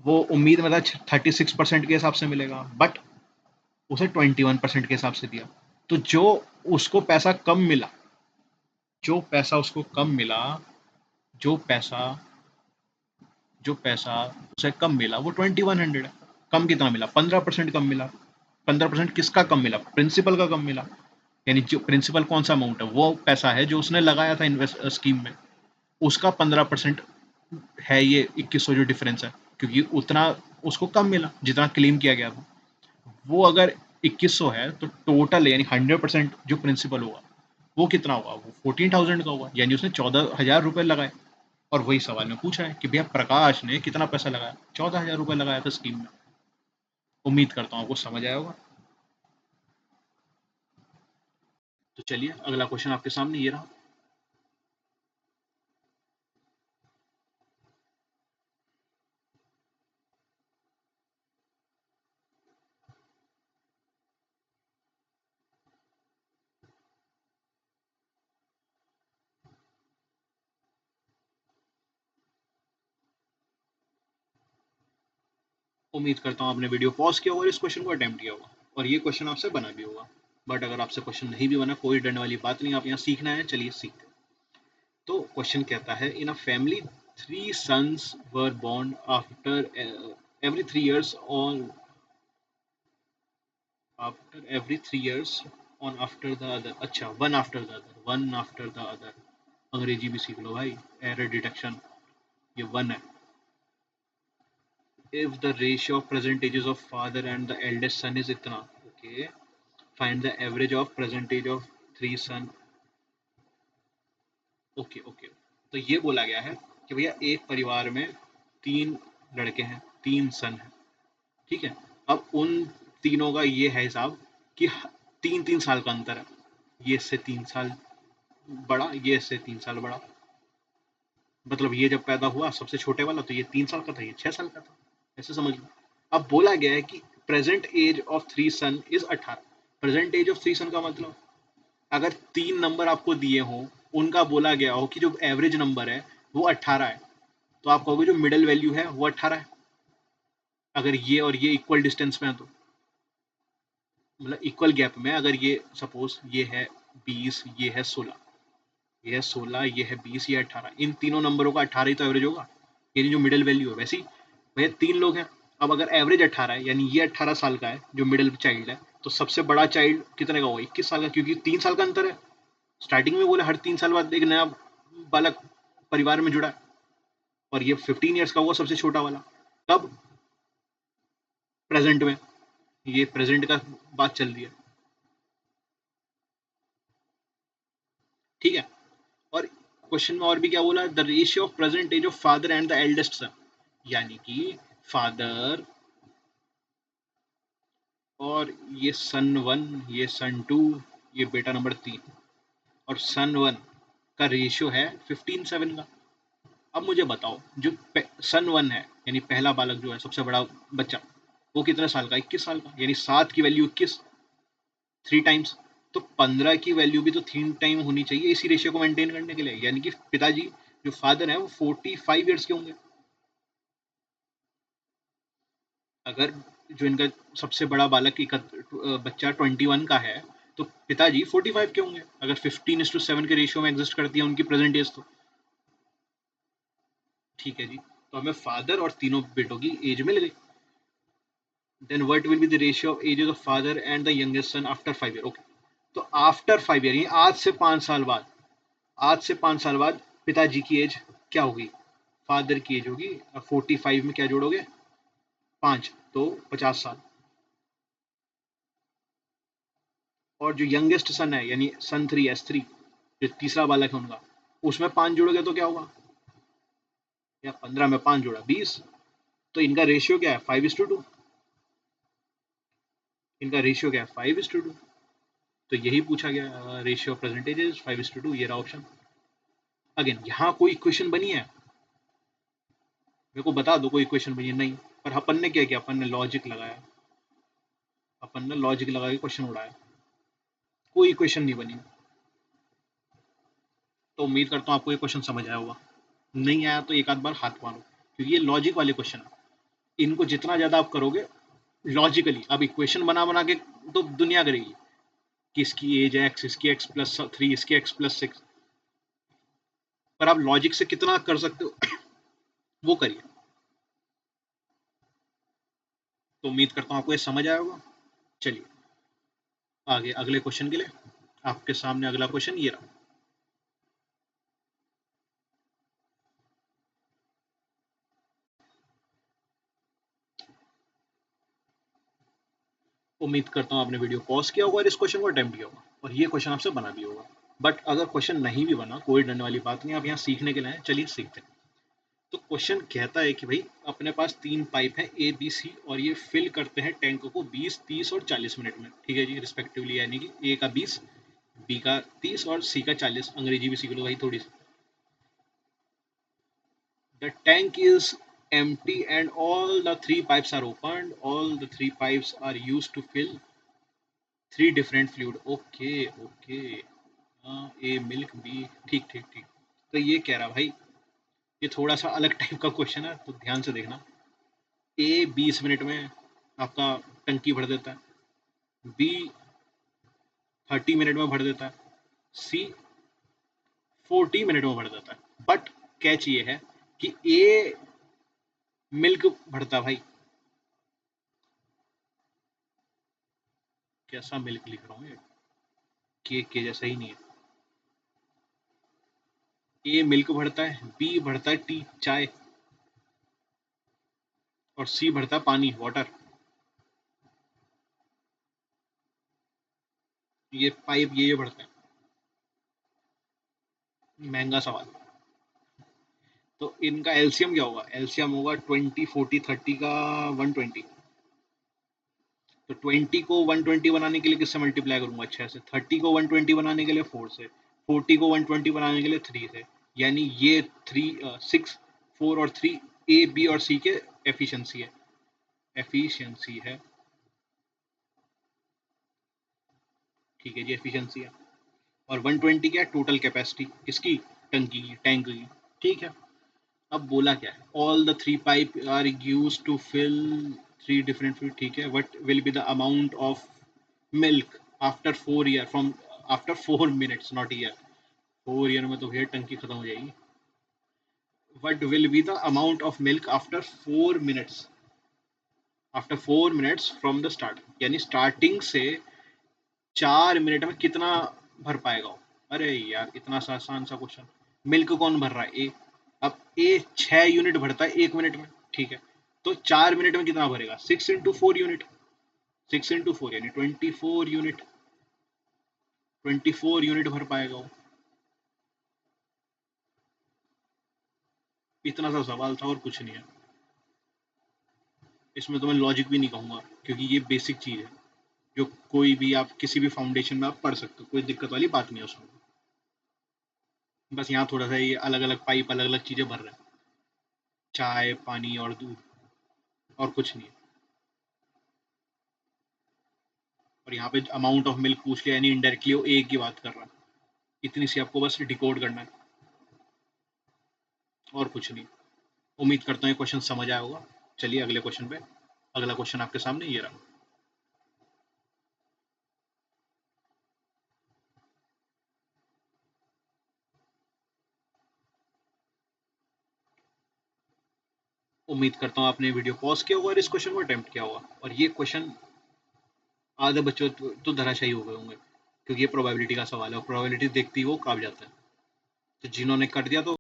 वो उम्मीद में था 36% के हिसाब से मिलेगा, बट उसे 21% के हिसाब से दिया। तो जो उसको पैसा कम मिला, जो पैसा उसको कम मिला, जो पैसा जो पैसा उसे कम मिला वो 2100 है। कम कितना मिला? 15% कम मिला। 15% किसका कम मिला? प्रिंसिपल का कम मिला। यानी जो प्रिंसिपल कौन सा अमाउंट है, वो पैसा है जो उसने लगाया था इन्वेस्ट स्कीम में, उसका 15% है ये 2100 जो डिफरेंस है, क्योंकि उतना उसको कम मिला जितना क्लेम किया गया था। वो अगर 2100 है तो टोटल यानी 100% जो प्रिंसिपल होगा वो कितना होगा? वो 14,000 का होगा, यानी उसने 14,000 रुपये लगाए। और वही सवाल में पूछा है कि भैया प्रकाश ने कितना पैसा लगाया? 14,000 रुपये लगाया था स्कीम में। उम्मीद करता हूँ आपको समझ आया होगा। तो चलिए अगला क्वेश्चन आपके सामने ये रहा। उम्मीद करता हूँ आपने वीडियो पॉज किया होगा और इस क्वेश्चन को अटेम्प्ट किया होगा, और ये क्वेश्चन आपसे बना भी होगा। बट अगर आपसे क्वेश्चन नहीं भी बना, कोई डरने वाली बात नहीं, आप यहाँ सीखना है, चलिए सीखते हैं। तो क्वेश्चन कहता है, in a family 3 sons were born after every 3 years on on after the other। अच्छा, one after the other, one after the other. अंग्रेजी भी सीख लो भाई, एरर डिटेक्शन, ये वन है। If the ratio of present ages of father and the eldest son is इतना, okay, find the average of present age of 3 son। Okay okay, तो ये बोला गया है कि भैया एक परिवार में 3 लड़के हैं, 3 सन हैं, ठीक है। अब उन तीनों का ये है हिसाब कि 3-3 साल का अंतर है। ये इससे 3 साल बड़ा, ये इससे 3 साल बड़ा। मतलब ये जब पैदा हुआ सबसे छोटे वाला, तो ये 3 साल का था, ये 6 साल का था। ऐसे समझ लो। अब बोला गया है कि present age of 3 son is 18। Present age of 3 son का मतलब, अगर 3 नंबर आपको दिए हों, उनका बोला गया हो कि जो एवरेज नंबर है वो 18 है, तो आप कहोगे जो मिडल वैल्यू है वो 18 है। अगर ये और ये इक्वल डिस्टेंस में है तो, मतलब इक्वल गैप में, अगर ये सपोज ये है 20, ये है 16, ये है 16, ये है 20, ये 18, इन तीनों नंबरों का 18 ही तो एवरेज होगा, यानी जो मिडिल वैल्यू है। वैसे ही भैया 3 लोग हैं, अब अगर एवरेज 18 है, यानी ये 18 साल का है जो मिडिल चाइल्ड है, तो सबसे बड़ा चाइल्ड कितने का होगा? 21 साल का, क्योंकि 3 साल का अंतर है। स्टार्टिंग में बोले हर 3 साल बाद एक नया बालक परिवार में जुड़ा है, और ये 15 ईयर्स का हुआ सबसे छोटा वाला। तब प्रेजेंट में, ये प्रेजेंट का बात चल रही है, ठीक है। और क्वेश्चन में और भी क्या बोला? The ratio of present age of father and the eldest son, यानी कि फादर और ये सन 1, ये सन 2, ये बेटा नंबर 3, और सन 1 का रेशियो है 15:7 का। अब मुझे बताओ, जो सन 1 है यानी पहला बालक जो है, सबसे बड़ा बच्चा, वो कितने साल का, 21 साल का, यानी 7 की वैल्यू 21, 3 टाइम्स। तो 15 की वैल्यू भी तो 3 टाइम होनी चाहिए इसी रेशियो को मेंटेन करने के लिए, यानी कि पिताजी जो फादर है वो 45 ईयर्स के होंगे। अगर जो इनका सबसे बड़ा बालक बच्चा 21 का है, तो पिताजी 45 के होंगे, अगर 15:7 के रेशियो में एग्जिस्ट करती है उनकी प्रेजेंट एज तो। ठीक है जी, तो हमें फादर और तीनों बेटों की एज मिल गई। Then what will be the ratio of ages of father and the youngest son after 5 year. Okay, तो आफ्टर 5 ईयर यानी आज से 5 साल बाद, आज से 5 साल बाद पिताजी की एज क्या होगी, फादर की एज होगी 45 में क्या जोड़ोगे, 5, तो 50 साल। और जो यंगेस्ट सन है यानी सन 3, S3, जो तीसरा बालक है उनका, उसमें 5 जोड़ोगे तो क्या होगा, या 15 में 5 जोड़ा 20। तो इनका रेशियो क्या है, 5:2। इनका रेशियो क्या है, 5:2। तो यही पूछा गया, रेशियो ऑफ परसेंटेजेस 5:2, ये रहा ऑप्शन। अगेन यहाँ कोई इक्वेशन बनी है, मेरे को बता दो कोई इक्वेशन बनी है, नहीं। पर अपन ने क्या किया, अपन ने लॉजिक लगाया, अपन ने लॉजिक लगा के क्वेश्चन उड़ाया, कोई इक्वेशन नहीं बनी। तो उम्मीद करता हूँ आपको ये क्वेश्चन समझ आया होगा, नहीं आया तो एक आध बार हाथ मारो, क्योंकि ये लॉजिक वाले क्वेश्चन है। इनको जितना ज्यादा आप करोगे लॉजिकली, अब इक्वेशन बना बना के तो दुनिया करेगी कि इसकी एज है एक्स, इसकी x+3, इसकी x+6, पर आप लॉजिक से कितना कर सकते हो वो करिए। तो उम्मीद करता हूँ आपको ये समझ आया होगा। चलिए आगे अगले क्वेश्चन के लिए, आपके सामने अगला क्वेश्चन ये रहा। उम्मीद करता हूँ आपने वीडियो पॉज किया होगा और इस क्वेश्चन को अटेम्प्ट किया होगा, और ये क्वेश्चन आपसे बना भी होगा। बट अगर क्वेश्चन नहीं भी बना, कोई डरने वाली बात नहीं, आप यहाँ सीखने के लिए हैं, चलिए सीखते हैं। तो क्वेश्चन कहता है कि भाई अपने पास 3 पाइप है A B C, और ये फिल करते हैं टैंक को 20, 30 और 40 मिनट में, ठीक है जी, रिस्पेक्टिवली, यानी कि A का 20, B का 30 और C का 40। अंग्रेजी भी सीख लो भाई थोड़ी सी। The tank is empty and all the 3 pipes are opened. All the 3 pipes are used to fill 3 different fluid. Okay, okay. A milk, B, ठीक ठीक ठीक। तो ये कह रहा भाई, ये थोड़ा सा अलग टाइप का क्वेश्चन है, तो ध्यान से देखना। A 20 मिनट में आपका टंकी भर देता है, B 30 मिनट में भर देता है, C 40 मिनट में भर देता है। बट कैच ये है कि A मिल्क भरता है भाई, कैसा मिल्क लिख रहा हूँ ये, केक के जैसा ही नहीं है। ए मिल्क भरता है, बी भरता है टी चाय, और सी भरता है पानी वाटर। ये पाइप ये भरता है। महंगा सवाल। तो इनका एलसीएम क्या होगा, एलसीएम होगा 20, 40, 30 का 120। तो 20 को 120 बनाने के लिए किससे मल्टीप्लाई करूंगा, 6 से। 30 को 120 बनाने के लिए 4 से। 40 को 120 बनाने के लिए 3 से। यानी ये 6, 4 और 3 ए बी और सी के एफिशिएंसी है, एफिशिएंसी है। ठीक है जी, एफिशिएंसी है। और 120 क्या है, टोटल कैपेसिटी किसकी, टंकी की, टैंक की। ठीक है। अब बोला क्या है, all the 3 pipe are use to fill 3 different food. ठीक है, what will be the amount of milk after 4 year from, after 4 minutes, not year. 4 year में तो भैया टंकी खत्म हो जाएगी। What will be the amount of milk after 4 minutes, after 4 minutes from the start, यानी स्टार्टिंग से 4 मिनट में कितना भर पाएगा वो। अरे यार इतना सा आसान सा क्वेश्चन। मिल्क कौन भर रहा है, ए। अब ए 6 यूनिट भरता है 1 मिनट में, ठीक है। तो 4 मिनट में कितना भरेगा, 6 इंटू 4 यूनिट, 6 इंटू 4 यानी 24 यूनिट, 24 यूनिट भर पाएगा वो। इतना सा सवाल था और कुछ नहीं है इसमें, तो मैं लॉजिक भी नहीं कहूंगा, क्योंकि ये बेसिक चीज है जो कोई भी, आप किसी भी फाउंडेशन में आप पढ़ सकते हो, कोई दिक्कत वाली बात नहीं है उसमें। बस यहाँ थोड़ा सा ये अलग अलग पाइप अलग अलग चीजें भर रहे हैं, चाय पानी और दूध, और कुछ नहीं है। और यहाँ पे अमाउंट ऑफ मिल्क पूछ लिया, यानी इनडायरेक्टली वो एक की बात कर रहा है। इतनी सी आपको बस डिकोड करना है और कुछ नहीं। उम्मीद करता हूँ ये क्वेश्चन समझ आया होगा। चलिए अगले क्वेश्चन पे। अगला क्वेश्चन आपके सामने ये रहा। उम्मीद करता हूँ आपने वीडियो पॉज किया होगा और इस क्वेश्चन को अटेम्प्ट किया होगा। और ये क्वेश्चन आधे बच्चों तो धराशायी हो गए होंगे, क्योंकि ये प्रोबेबिलिटी का सवाल है और प्रोबेबिलिटी देखते ही वो काँप जाते हैं। तो जिन्होंने कर दिया तो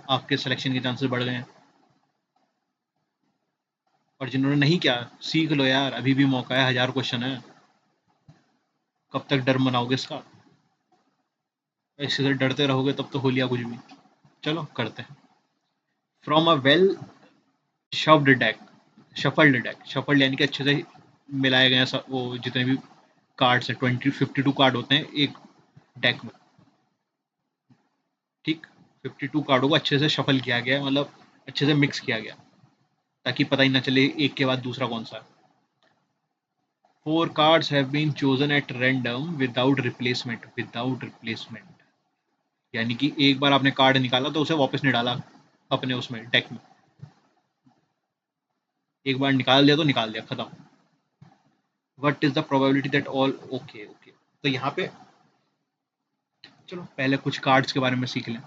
आपके सिलेक्शन के चांसेस बढ़ गए हैं, और जिन्होंने नहीं किया सीख लो यार, अभी भी मौका है, 1000 क्वेश्चन है। कब तक डर मनाओगे इसका? ऐसे से डरते रहोगे तब तो हो लिया कुछ भी। चलो करते हैं। From a well shuffled deck, shuffled deck, shuffled यानी कि अच्छे से मिलाए गए हैं वो जितने भी कार्ड्स हैं, 52 कार्ड होते हैं एक डेक में, ठीक। 52 कार्डों को अच्छे से शफल किया गया, मतलब अच्छे से मिक्स किया गया, ताकि पता ही ना चले एक के बाद दूसरा कौन सा है। 4 cards have been chosen at random without replacement, यानी कि एक बार आपने कार्ड निकाला तो उसे वापस नहीं डाला अपने उसमें डेक में, एक बार निकाल दिया तो निकाल दिया, खत्म। What is the probability that all, okay okay, तो यहाँ पे चलो पहले कुछ कार्ड्स के बारे में सीख लें।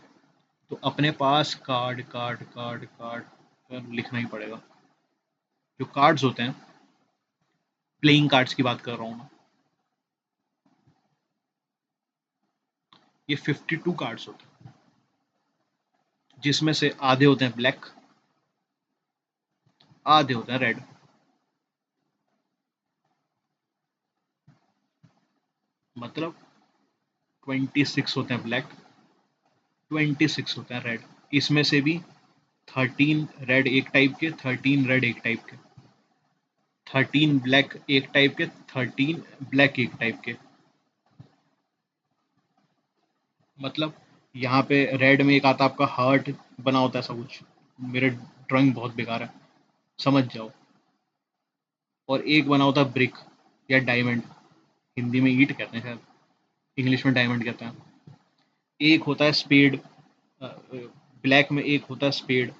तो अपने पास कार्ड कार्ड कार्ड कार्ड लिखना ही पड़ेगा। जो कार्ड्स होते हैं, प्लेइंग कार्ड्स की बात कर रहा हूँ मैं, ये 52 कार्ड्स होते हैं, जिसमें से आधे होते हैं ब्लैक, आधे होते हैं रेड। मतलब 26 होते हैं ब्लैक, 26 होते हैं रेड। इसमें से भी 13 रेड एक टाइप के, 13 रेड एक टाइप के, 13 ब्लैक एक टाइप के, 13 ब्लैक एक टाइप के। मतलब यहाँ पे रेड में एक आता आपका हार्ट बना होता है ऐसा कुछ, मेरे ड्राइंग बहुत बेकार है, समझ जाओ। और एक बना होता है ब्रिक या डायमंड, हिंदी में ईंट कहते हैं शायद, इंग्लिश में डायमंड कहते हैं। एक होता है स्पेड, ब्लैक में एक होता है स्पेड,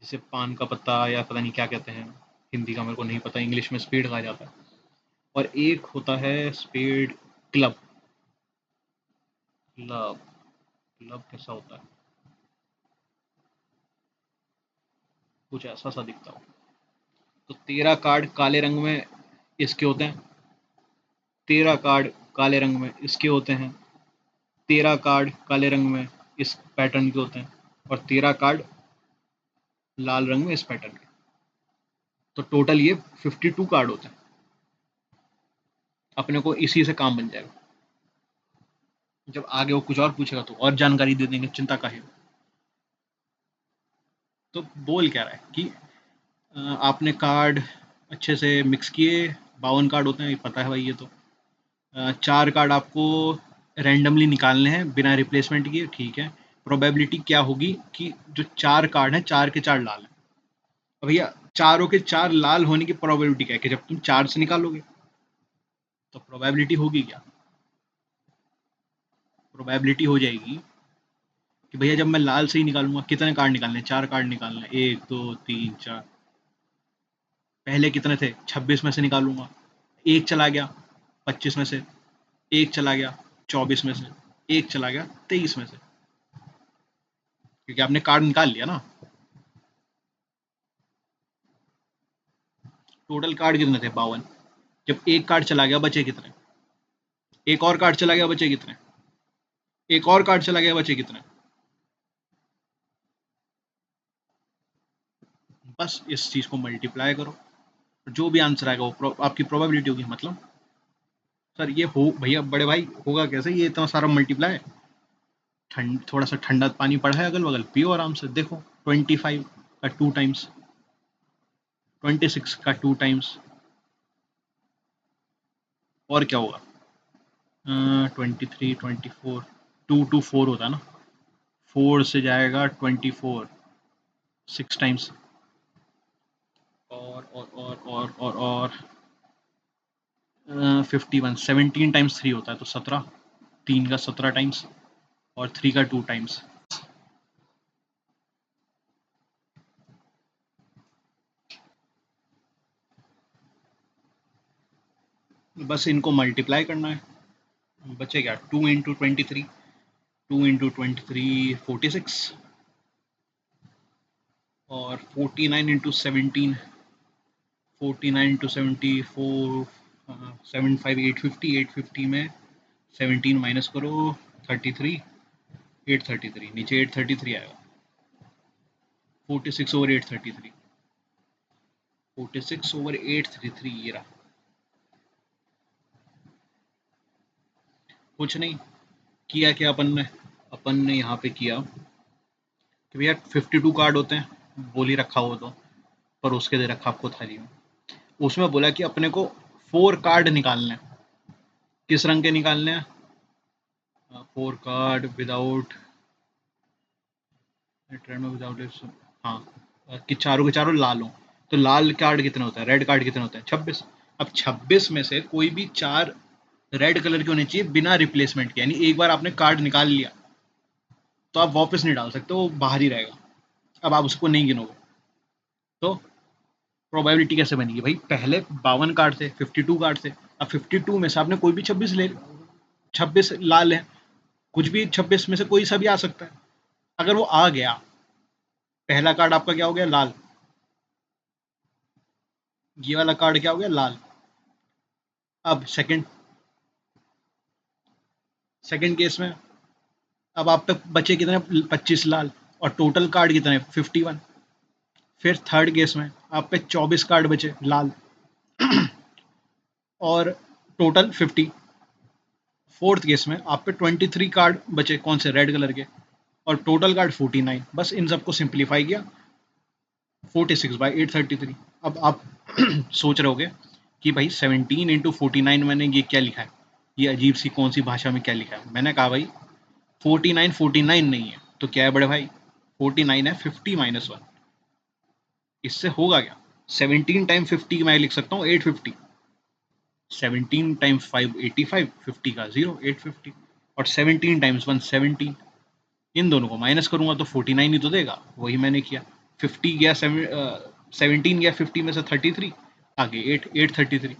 जिसे पान का पत्ता या पता नहीं क्या कहते हैं, हिंदी का मेरे को नहीं पता, इंग्लिश में स्पेड कहा जाता है। और एक होता है स्पेड क्लब। क्लब, क्लब कैसा होता है? कुछ ऐसा सा दिखता हो। तो 13 कार्ड काले रंग में इसके होते हैं, 13 कार्ड काले रंग में इसके होते हैं, 13 कार्ड काले रंग में इस पैटर्न के होते हैं, और 13 कार्ड लाल रंग में इस पैटर्न के। तो टोटल ये 52 कार्ड होते हैं। अपने को इसी से काम बन जाएगा। जब आगे वो कुछ और पूछेगा तो और जानकारी दे देंगे, चिंता का है। तो बोल क्या रहा है कि आपने कार्ड अच्छे से मिक्स किए, 52 कार्ड होते हैं, ये पता है भाई ये तो। 4 कार्ड आपको रैंडमली निकालने हैं बिना रिप्लेसमेंट किए, ठीक है। प्रोबेबिलिटी क्या होगी कि जो 4 कार्ड हैं, 4 के 4 लाल हैं। अब भैया चारों के 4 लाल होने की प्रोबेबिलिटी क्या है कि जब तुम 4 से निकालोगे तो प्रोबेबिलिटी होगी क्या? प्रोबेबिलिटी हो जाएगी कि भैया जब मैं लाल से ही निकालूंगा, कितने कार्ड निकालने, 4 कार्ड निकालने, 1 2 3 4। पहले कितने थे, 26 में से निकालूंगा, एक चला गया 25 में से, एक चला गया 24 में से, एक चला गया 23 में से, क्योंकि आपने कार्ड निकाल लिया ना। टोटल कार्ड कितने थे, 52। जब एक कार्ड चला गया बचे कितने, एक और कार्ड चला गया बचे कितने, एक और कार्ड चला गया बचे कितने। बस इस चीज को मल्टीप्लाई करो, जो भी आंसर आएगा वो आपकी प्रोबेबिलिटी होगी। मतलब सर ये हो भैया बड़े भाई, होगा कैसे ये इतना सारा मल्टीप्लाई? ठंड, थोड़ा सा ठंडा पानी पड़ा है अगल बगल, पियो आराम से, देखो 25 का 2 टाइम्स, 26 का 2 टाइम्स, और क्या होगा? 23 24, 2 to 4 होता है ना, 4 से जाएगा 24, 6 टाइम्स। और 51 17 टाइम्स 3 होता है तो 17, 3 का 17 टाइम्स और 3 का 2 टाइम्स। बस इनको मल्टीप्लाई करना है, बचे क्या 2 इंटू 23, 2 इंटू 23 46 और 49 इंटू 17, 49 इंटू 74 75 850, 850 में 17 माइनस करो 33, 833 नीचे 833 आएगा, 46 ओवर 833, 46 ओवर 833 ये रहा। कुछ नहीं किया, क्या अपन ने यहाँ पे किया कि भैया 52 कार्ड होते हैं, बोली रखा हो तो परोस के दे रखा आपको थाली में, उसमें बोला कि अपने को 4 कार्ड निकालने हैं। किस रंग के निकालने हैं? 4 कार्ड विदाउट विदाउट, हाँ, कि चारों के चारों लाल हो। तो लाल कार्ड कितने होते हैं, रेड कार्ड कितने होते हैं 26। अब 26 में से कोई भी 4 रेड कलर के होने चाहिए बिना रिप्लेसमेंट के, यानी एक बार आपने कार्ड निकाल लिया तो आप वापस नहीं डाल सकते, वो बाहर ही रहेगा, अब आप उसको नहीं गिनोगे। तो प्रोबेबिलिटी कैसे बनेगी भाई, पहले 52 कार्ड थे, 52 कार्ड थे, अब 52 में से आपने कोई भी 26 ले, 26 लाल है, कुछ भी 26 में से कोई सा भी आ सकता है। अगर वो आ गया, पहला कार्ड आपका क्या हो गया, लाल, ये वाला कार्ड क्या हो गया, लाल। अब सेकंड केस में अब आप पे बचे कितने, 25 लाल, और टोटल कार्ड कितने 51। फिर थर्ड केस में आप पे 24 कार्ड बचे लाल और टोटल 50। फोर्थ केस में आप पे 23 कार्ड बचे, कौन से, रेड कलर के, और टोटल कार्ड 49। बस इन सबको सिंप्लीफाई किया, 46/833। अब आप सोच रहे होगे कि भाई 17 इंटू 49 मैंने ये क्या लिखा है, ये अजीब सी कौन सी भाषा में क्या लिखा है। मैंने कहा भाई 49 नहीं है तो क्या है बड़े भाई, 49 है 50 - 1। इससे होगा क्या, 17 टाइम 50 मैं लिख सकता हूँ 850, 17 टाइम्स 5 85, 50 का 0 850, और 17 टाइम्स 1 17। इन दोनों को माइनस करूंगा तो 49 ही तो देगा, वही मैंने किया। 50 गया 17 गया 50 में से 33, आगे 833।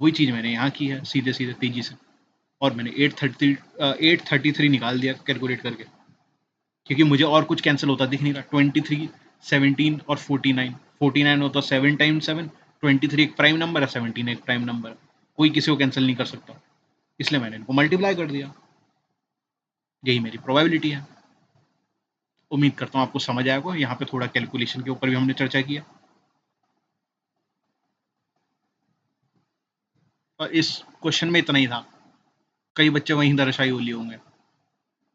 वही चीज़ मैंने यहाँ की है सीधे सीधे तेजी से, और मैंने 833 निकाल दिया कैलकुलेट करके, क्योंकि मुझे और कुछ कैंसिल होता दिख नहीं रहा। 23, 17 और 49, 49 होता 7 टाइम्स 7, 23 एक प्राइम नंबर है, 17 एक प्राइम नंबर है, कोई किसी को कैंसिल नहीं कर सकता, इसलिए मैंने इनको मल्टीप्लाई कर दिया। यही मेरी प्रोबेबिलिटी है। उम्मीद करता हूँ आपको समझ आएगा, यहाँ पे थोड़ा कैलकुलेशन के ऊपर भी हमने चर्चा किया, और इस क्वेश्चन में इतना ही था। कई बच्चे वहीं दरशाई हो लिए होंगे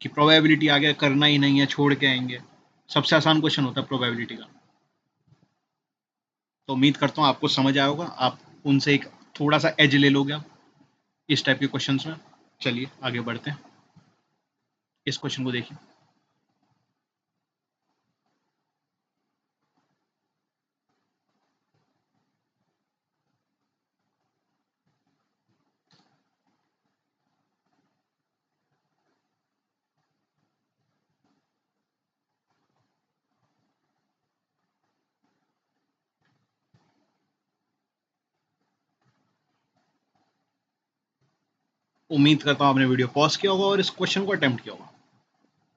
कि प्रोबेबिलिटी आगे करना ही नहीं है, छोड़ के आएंगे। सबसे आसान क्वेश्चन होता है प्रोबेबिलिटी का। तो उम्मीद करता हूँ आपको समझ आया होगा, आप उनसे एक थोड़ा सा एज ले लोगे आप इस टाइप के क्वेश्चंस में। चलिए आगे बढ़ते हैं, इस क्वेश्चन को देखिए। उम्मीद करता हूँ आपने वीडियो पॉज किया होगा और इस क्वेश्चन को अटेम्प्ट किया होगा,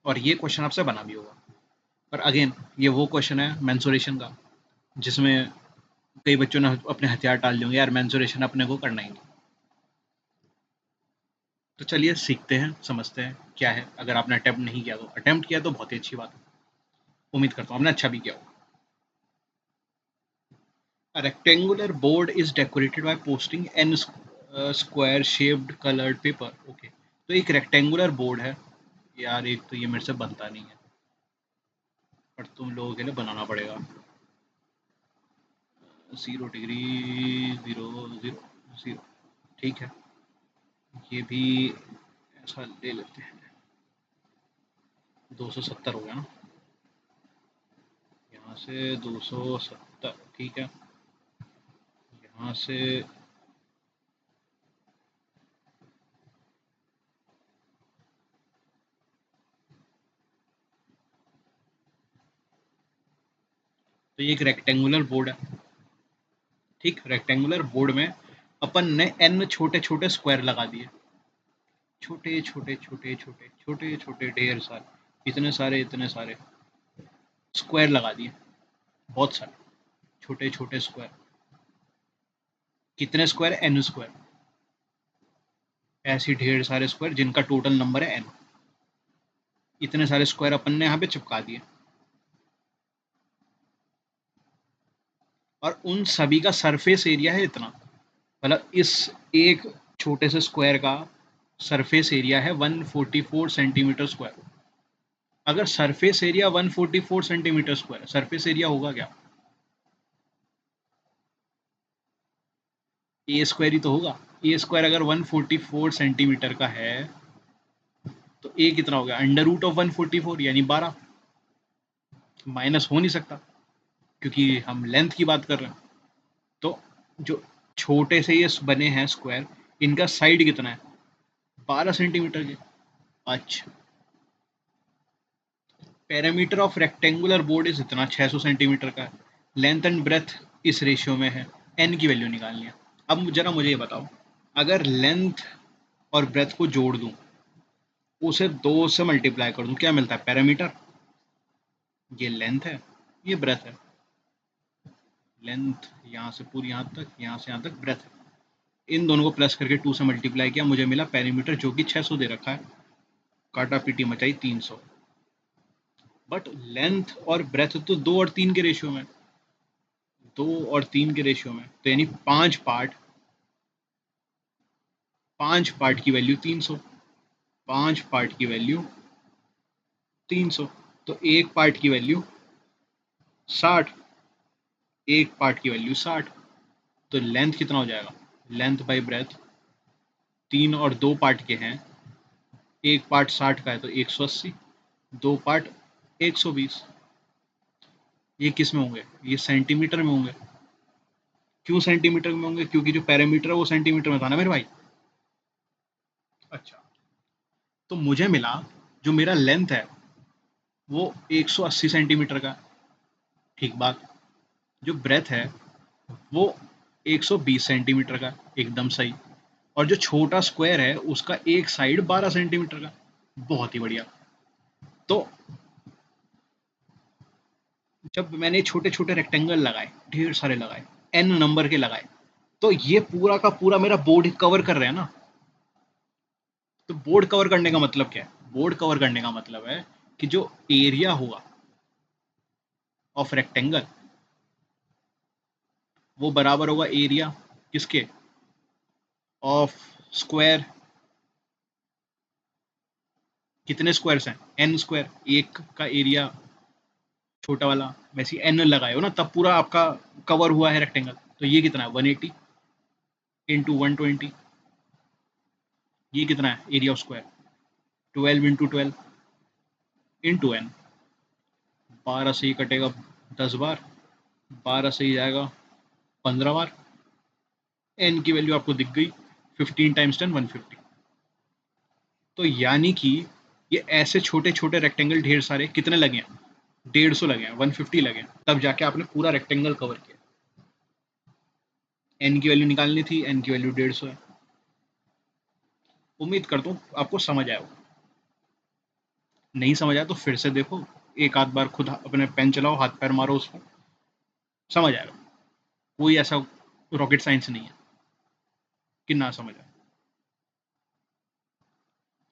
और ये क्वेश्चन आपसे बना भी होगा। पर अगेन ये वो क्वेश्चन है मेंसुरेशन का, जिसमें कई बच्चों ने अपने हथियार टाल दिए होंगे, यार मेंसुरेशन अपने को करना ही नहीं। तो चलिए सीखते हैं, समझते हैं क्या है। अगर आपने अटेम्प्ट नहीं किया तो, अटेम्प्ट किया तो बहुत ही अच्छी बात है, उम्मीद करता हूँ आपने अच्छा भी किया होगा। A rectangular board is decorated by posting n square shaped colored paper. Okay. तो एक रेक्टेंगुलर बोर्ड है यार, एक तो ये मेरे से बनता नहीं है, पर तुम लोगों के लिए बनाना पड़ेगा। 0 डिग्री 0 0 0, ठीक है, ये भी ऐसा ले लेते हैं। 270 हो गया ना, यहाँ से 270, ठीक है। यहाँ से तो ये एक रेक्टेंगुलर बोर्ड है, ठीक। रेक्टेंगुलर बोर्ड में अपन ने n छोटे छोटे स्क्वायर लगा दिए, छोटे छोटे छोटे छोटे छोटे छोटे ढेर सारे, इतने सारे स्क्वायर लगा दिए, बहुत सारे छोटे छोटे स्क्वायर। कितने स्क्वायर? n square. ऐसे ढेर सारे स्क्वायर जिनका टोटल नंबर है n। इतने सारे स्क्वायर अपन ने यहाँ पे चिपका दिए, और उन सभी का सरफेस एरिया है इतना। मतलब इस एक छोटे से स्क्वायर का सरफेस एरिया है 144 सेंटीमीटर स्क्वायर। अगर surface area 144 centimetre square, surface area होगा क्या? ए स्क्वायर ही तो होगा। ए स्क्वायर अगर 144 सेंटीमीटर का है तो ए कितना हो गया? अंडर रूट ऑफ 144 यानी 12। माइनस हो नहीं सकता क्योंकि हम लेंथ की बात कर रहे हैं। तो जो छोटे से ये बने हैं स्क्वायर, इनका साइड कितना है? 12 सेंटीमीटर के। अच्छा, parameter of rectangular board is इतना 600 सेंटीमीटर का है। लेंथ एंड ब्रेथ इस रेशियो में है। एन की वैल्यू निकालनी है। अब जरा मुझे ये बताओ, अगर लेंथ और ब्रेथ को जोड़ दूं, उसे 2 से मल्टीप्लाई कर दूं, क्या मिलता है? पैरामीटर। ये लेंथ है, ये ब्रेथ है। लेंथ यहाँ से पूरी यहाँ तक, यहाँ से यहाँ तक ब्रेथ है। इन दोनों को प्लस करके 2 से मल्टीप्लाई किया, मुझे मिला पैरामीटर जो कि 600 दे रखा है। काटा पीटी मचाई 300। बट लेंथ और ब्रेथ तो 2 और 3 के रेशियो में, 2 और 3 के रेशियो में, तो यानी 5 पार्ट, 5 पार्ट की वैल्यू 300। 5 पार्ट की वैल्यू 300, तो एक पार्ट की वैल्यू 60। एक पार्ट की वैल्यू 60, तो लेंथ कितना हो जाएगा? लेंथ बाई ब्रेथ 3 और 2 पार्ट के हैं, एक पार्ट 60 का है तो 180, 2 पार्ट 120। ये किस में होंगे? ये सेंटीमीटर में होंगे। क्यों सेंटीमीटर में होंगे? क्योंकि जो पैरामीटर है वो सेंटीमीटर में था ना मेरे भाई। अच्छा, तो मुझे मिला जो मेरा लेंथ है वो 180 सेंटीमीटर का, ठीक बात। जो ब्रेथ है वो 120 सेंटीमीटर का, एकदम सही। और जो छोटा स्क्वायर है उसका एक साइड 12 सेंटीमीटर का, बहुत ही बढ़िया। तो जब मैंने छोटे छोटे रेक्टेंगल लगाए, ढेर सारे लगाए, एन नंबर के लगाए, तो ये पूरा का पूरा मेरा बोर्ड कवर कर रहे हैं ना। तो बोर्ड कवर करने का मतलब क्या है? बोर्ड कवर करने का मतलब है कि जो एरिया होगा ऑफ रेक्टेंगल वो बराबर होगा एरिया किसके? Of square. कितने स्क्वायर्स हैं? N square. एक का एरिया छोटा वाला, वैसे एन लगाए हो ना, तब पूरा आपका कवर हुआ है रेक्टेंगल। तो ये कितना है? 180 इंटू 120। ये कितना है area of square? 12 into 12 into n. 12 से ही कटेगा 10 बार, 12 से ही जाएगा 15 बार। एन की वैल्यू आपको दिख गई, 15 टाइम्स 10 150। तो यानी कि ये ऐसे छोटे छोटे रेक्टेंगल ढेर सारे कितने लगे हैं? 150 लगे हैं, 150 लगे हैं, तब जाके आपने पूरा रेक्टेंगल कवर किया। एन की वैल्यू निकालनी थी, एन की वैल्यू 150 है। उम्मीद करता हूँ आपको समझ आया होगा। नहीं समझ आया तो फिर से देखो, एक आध बार खुद अपने पेन चलाओ, हाथ पैर मारो उसको, समझ आएगा। कोई ऐसा रॉकेट साइंस नहीं है कि ना समझ आए।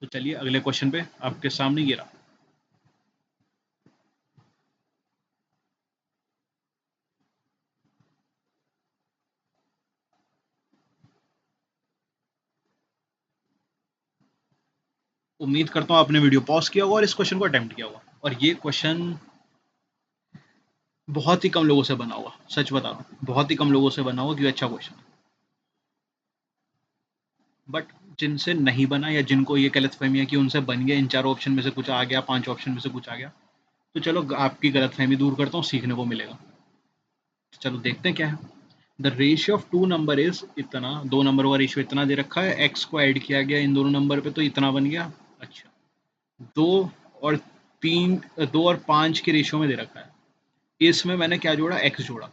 तो चलिए अगले क्वेश्चन पे आपके सामने ये रहा। उम्मीद करता हूँ आपने वीडियो पॉज किया होगा और इस क्वेश्चन को अटेम्प्ट किया होगा। और ये क्वेश्चन बहुत ही कम लोगों से बना होगा, सच बता रहा हूँ, बहुत ही कम लोगों से बना होगा, क्योंकि अच्छा क्वेश्चन है। बट जिनसे नहीं बना या जिनको ये गलतफहमी है कि उनसे बन गया, इन चारों ऑप्शन में से कुछ आ गया, 5 ऑप्शन में से कुछ आ गया, तो चलो आपकी गलतफहमी दूर करता हूँ, सीखने को मिलेगा। तो चलो देखते हैं क्या है। The ratio of two number is इतना, दो नंबरों का रेशियो इतना दे रखा है, एक्स को ऐड किया गया इन दोनों नंबर पे तो इतना बन गया। अच्छा, दो और तीन, दो और पाँच के रेशियो में दे रखा है, इसमें मैंने क्या जोड़ा, एक्स जोड़ा,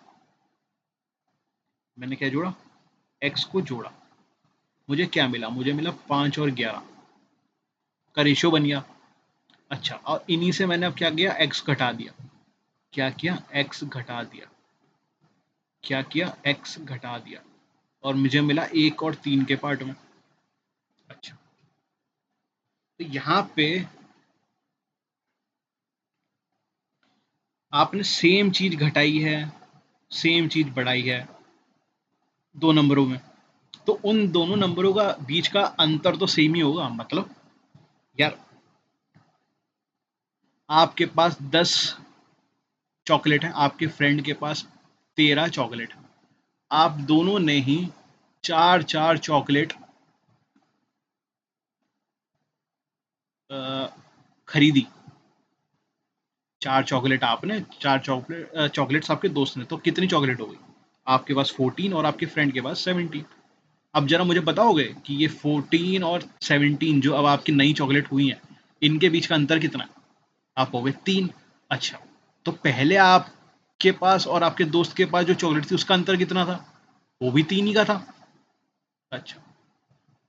मैंने क्या जोड़ा, एक्स को जोड़ा, मुझे क्या मिला, मुझे मिला 5 और 11 का रेशियो बन गया। अच्छा, और इन्हीं से मैंने अब क्या किया, एक्स घटा दिया, क्या किया, एक्स घटा दिया, क्या किया, एक्स घटा दिया, और मुझे मिला 1 और 3 के पार्ट में। अच्छा, तो यहाँ पे आपने सेम चीज घटाई है, सेम चीज बढ़ाई है दो नंबरों में, तो उन दोनों नंबरों का बीच का अंतर तो सेम ही होगा। मतलब यार, आपके पास 10 चॉकलेट है, आपके फ्रेंड के पास 13 चॉकलेट है, आप दोनों ने ही चार चार चॉकलेट खरीदी, चार चॉकलेट आपने, चार चॉकलेट्स आपके दोस्त ने, तो कितनी चॉकलेट हो गई, आपके पास 14 और आपके फ्रेंड के पास 17। अब जरा मुझे बताओगे कि ये 14 और 17 जो अब आपकी नई चॉकलेट हुई हैं, इनके बीच का अंतर कितना है, आप हो गए 3। अच्छा, तो पहले आपके पास और आपके दोस्त के पास जो चॉकलेट थी उसका अंतर कितना था, वो भी 3 ही का था। अच्छा,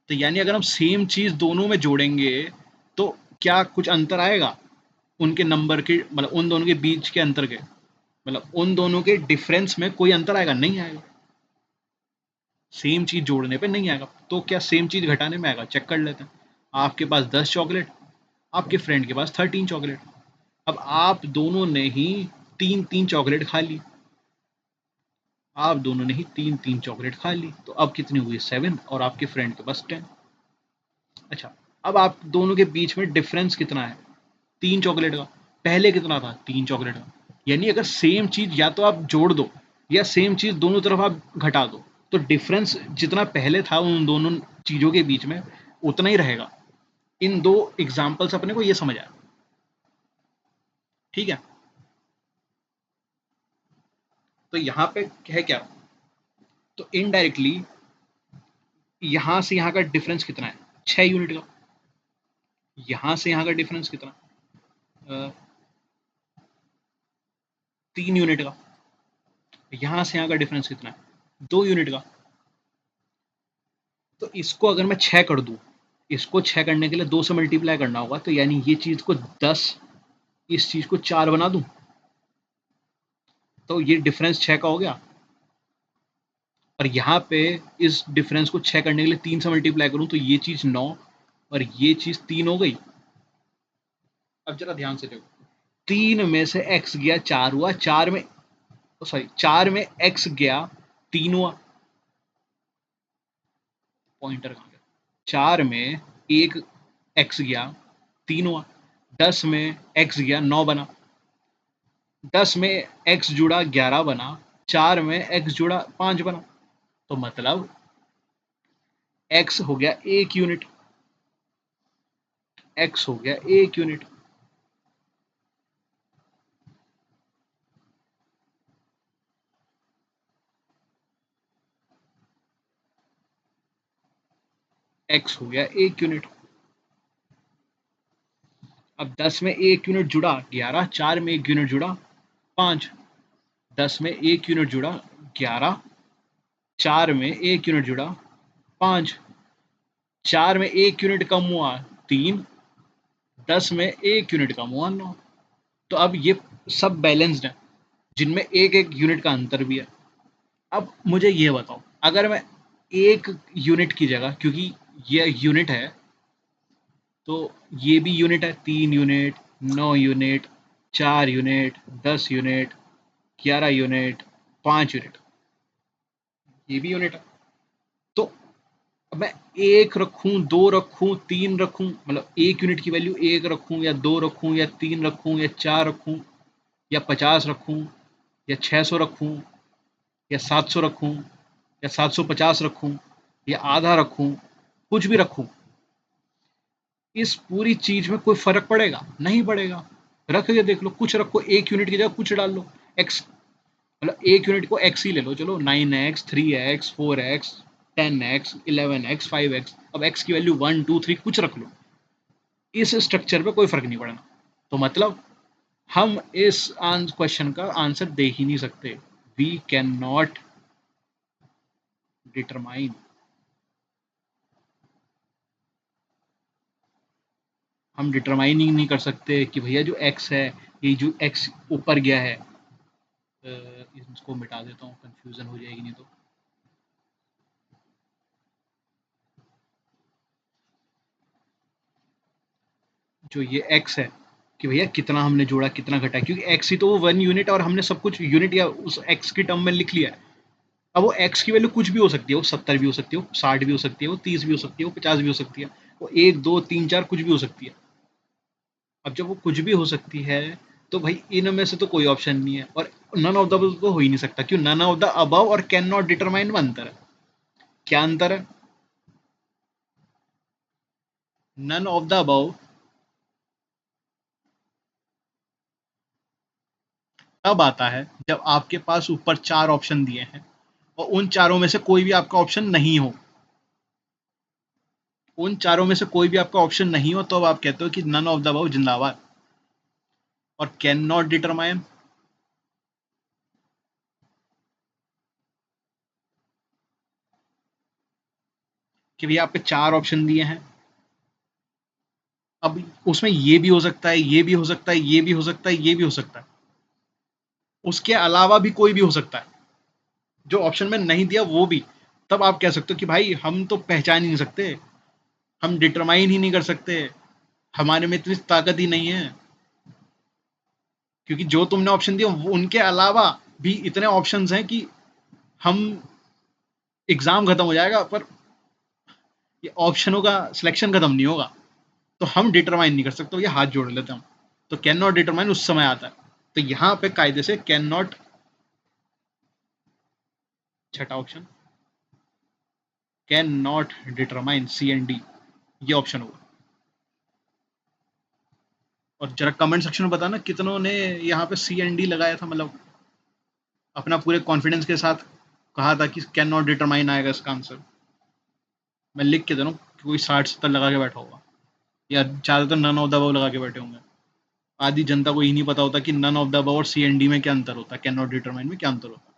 तो यानी अगर हम सेम चीज दोनों में जोड़ेंगे तो क्या कुछ अंतर आएगा उनके नंबर के, मतलब उन दोनों के बीच के अंतर के, मतलब उन दोनों के डिफरेंस में कोई अंतर आएगा, नहीं आएगा, सेम चीज जोड़ने पे नहीं आएगा। तो क्या सेम चीज घटाने में आएगा, चेक कर लेते हैं। आपके पास 10 चॉकलेट, आपके फ्रेंड के पास 13 चॉकलेट, अब आप दोनों ने ही तीन तीन चॉकलेट खा ली, आप दोनों ने ही तीन तीन चॉकलेट खा ली, तो अब कितनी हुई, 7, और आपके फ्रेंड के पास 10। अच्छा, अब आप दोनों के बीच में डिफरेंस कितना है, 3 चॉकलेट का, पहले कितना था, 3 चॉकलेट का। यानी अगर सेम चीज या तो आप जोड़ दो या सेम चीज दोनों तरफ आप घटा दो, तो डिफरेंस जितना पहले था उन दोनों चीजों के बीच में उतना ही रहेगा। इन दो एग्जाम्पल्स अपने को ये समझ आया, ठीक है। तो यहाँ पे है क्या, तो इनडायरेक्टली यहाँ से यहाँ का डिफरेंस कितना है, 6 यूनिट का, यहाँ से यहाँ का डिफरेंस कितना, 3 यूनिट का, यहाँ से यहाँ का डिफरेंस कितना है, 2 यूनिट का। तो इसको अगर मैं 6 कर दूं, इसको 6 करने के लिए 2 से मल्टीप्लाई करना होगा, तो यानी ये चीज को 10, इस चीज को 4 बना दूं, तो ये डिफरेंस 6 का हो गया। और यहाँ पे इस डिफरेंस को 6 करने के लिए 3 से मल्टीप्लाई करूं, तो ये चीज 9 और ये चीज 3 हो गई। अब जरा ध्यान से देखो, 3 में से x गया 4 हुआ, 4 में, सॉरी 4 में x गया 3 हुआ, पॉइंटर कहाँ गया, 4 में एक x गया 3 हुआ, 10 में x गया 9 बना, 10 में x जुड़ा 11 बना, 4 में x जुड़ा 5 बना, तो मतलब x हो गया 1 यूनिट, x हो गया 1 यूनिट। x हो गया 1 यूनिट। अब 10 में 1 यूनिट जुड़ा 11, 4 में 1 यूनिट जुड़ा 5, 10 में 1 यूनिट जुड़ा 11, 4 में 1 यूनिट जुड़ा 5, 4 में 1 यूनिट कम हुआ 3, 10 में 1 यूनिट कम हुआ 9। तो अब ये सब बैलेंस्ड है, जिनमें एक एक यूनिट का अंतर भी है। अब मुझे ये बताओ, अगर मैं एक यूनिट की जगह, क्योंकि ये यूनिट है तो ये भी यूनिट है, 3 unit, 9 unit, 4 unit, 10 unit, 11 unit, 5 unit, ये भी यूनिट है। तो अब मैं एक रखूं, दो रखूं, तीन रखूं, मतलब 1 यूनिट की वैल्यू एक रखूं या दो रखूं या तीन रखूं या चार रखूं या 50 रखूं या 600 रखूं या 700 रखूं या 750 रखूं या आधा रखूं, कुछ भी रखूं, इस पूरी चीज में कोई फर्क पड़ेगा, नहीं पड़ेगा। रख के देख लो, कुछ रखो, 1 यूनिट की जगह कुछ डाल लो, एक्स मतलब एक यूनिट को एक्स ही ले लो, चलो 9x 3x 4x 10x 11x 5x, अब x की वैल्यू 1 2 3 कुछ रख लो, इस स्ट्रक्चर पे कोई फर्क नहीं पड़ना। तो मतलब हम इस क्वेश्चन का आंसर दे ही नहीं सकते। वी कैन नॉट डिटरमाइन, हम डिटरमाइन ही नहीं कर सकते कि भैया जो x है, ये जो x ऊपर गया है, इसको मिटा देता हूँ, कंफ्यूजन हो जाएगी नहीं तो। जो ये x है कि भैया कितना हमने जोड़ा कितना घटा, क्योंकि x ही तो वो 1 यूनिट, और हमने सब कुछ यूनिट या उस x की टर्म में लिख लिया है। अब वो x की वैल्यू कुछ भी हो सकती है, वो 70 भी हो सकती है, वो 60 भी हो सकती है, वो 30 भी हो सकती है, वो 50 भी हो सकती है, वो 1 2 3 4 कुछ भी हो सकती है। अब जब वो कुछ भी हो सकती है, तो भाई इनमें से तो कोई ऑप्शन नहीं है, और नन ऑफ द अबव तो हो ही नहीं सकता, क्यों? नन ऑफ द अबव और कैन नॉट डिटरमाइन में अंतर है। क्या अंतर है? नन ऑफ द अबव तब आता है जब आपके पास ऊपर 4 ऑप्शन दिए हैं और उन चारों में से कोई भी आपका ऑप्शन नहीं हो। उन चारों में से कोई भी आपका ऑप्शन नहीं हो, तो अब आप कहते हो कि नन ऑफ द अबव जिंदाबाद। और कैन नॉट डिटरमाइन, कि भैया आपके 4 ऑप्शन दिए हैं, अब उसमें ये भी हो सकता है, ये भी हो सकता है, ये भी हो सकता है, ये भी हो सकता है, उसके अलावा भी कोई भी हो सकता है, जो ऑप्शन में नहीं दिया वो भी। तब आप कह सकते हो कि भाई हम तो पहचान ही नहीं सकते, हम डिटरमाइन ही नहीं कर सकते, हमारे में इतनी ताकत ही नहीं है, क्योंकि जो तुमने ऑप्शन दिया वो उनके अलावा भी इतने ऑप्शंस हैं कि हम एग्जाम खत्म हो जाएगा पर ये ऑप्शनों का सिलेक्शन खत्म नहीं होगा। तो हम डिटरमाइन नहीं कर सकते, ये हाथ जोड़ लेते हम। तो कैन नॉट डिटरमाइन उस समय आता है। तो यहाँ पे कायदे से कैन नॉट, छठा option, can not determine, C and D, ये ऑप्शन होगा। और जरा कमेंट सेक्शन में बताना कितनों ने यहाँ पे सी एंड डी लगाया था, मतलब अपना पूरे कॉन्फिडेंस के साथ कहा था कि कैन नॉट डिटरमाइन आएगा इसका आंसर। मैं लिख के दे रहा हूँ, कोई 60 70 लगा के बैठा होगा, या ज़्यादातर नन ऑफ द अबव लगा के बैठे होंगे। आधी जनता को ये नहीं पता होता कि नन ऑफ द अबव और सी एंड डी में क्या अंतर होता है, कैन नॉट डिटरमाइन में क्या अंतर होता है।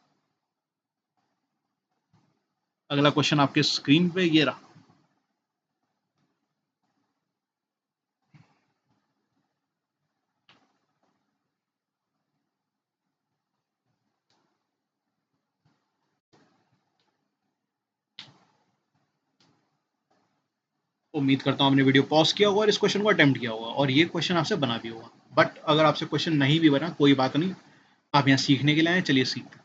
अगला क्वेश्चन आपके स्क्रीन पे ये रहा। उम्मीद करता हूँ आपने वीडियो पॉज किया होगा और इस क्वेश्चन को अटेम्प्ट किया होगा, और ये क्वेश्चन आपसे बना भी होगा। बट अगर आपसे क्वेश्चन नहीं भी बना, कोई बात नहीं, आप यहाँ सीखने के लिए आए, चलिए सीखते हैं।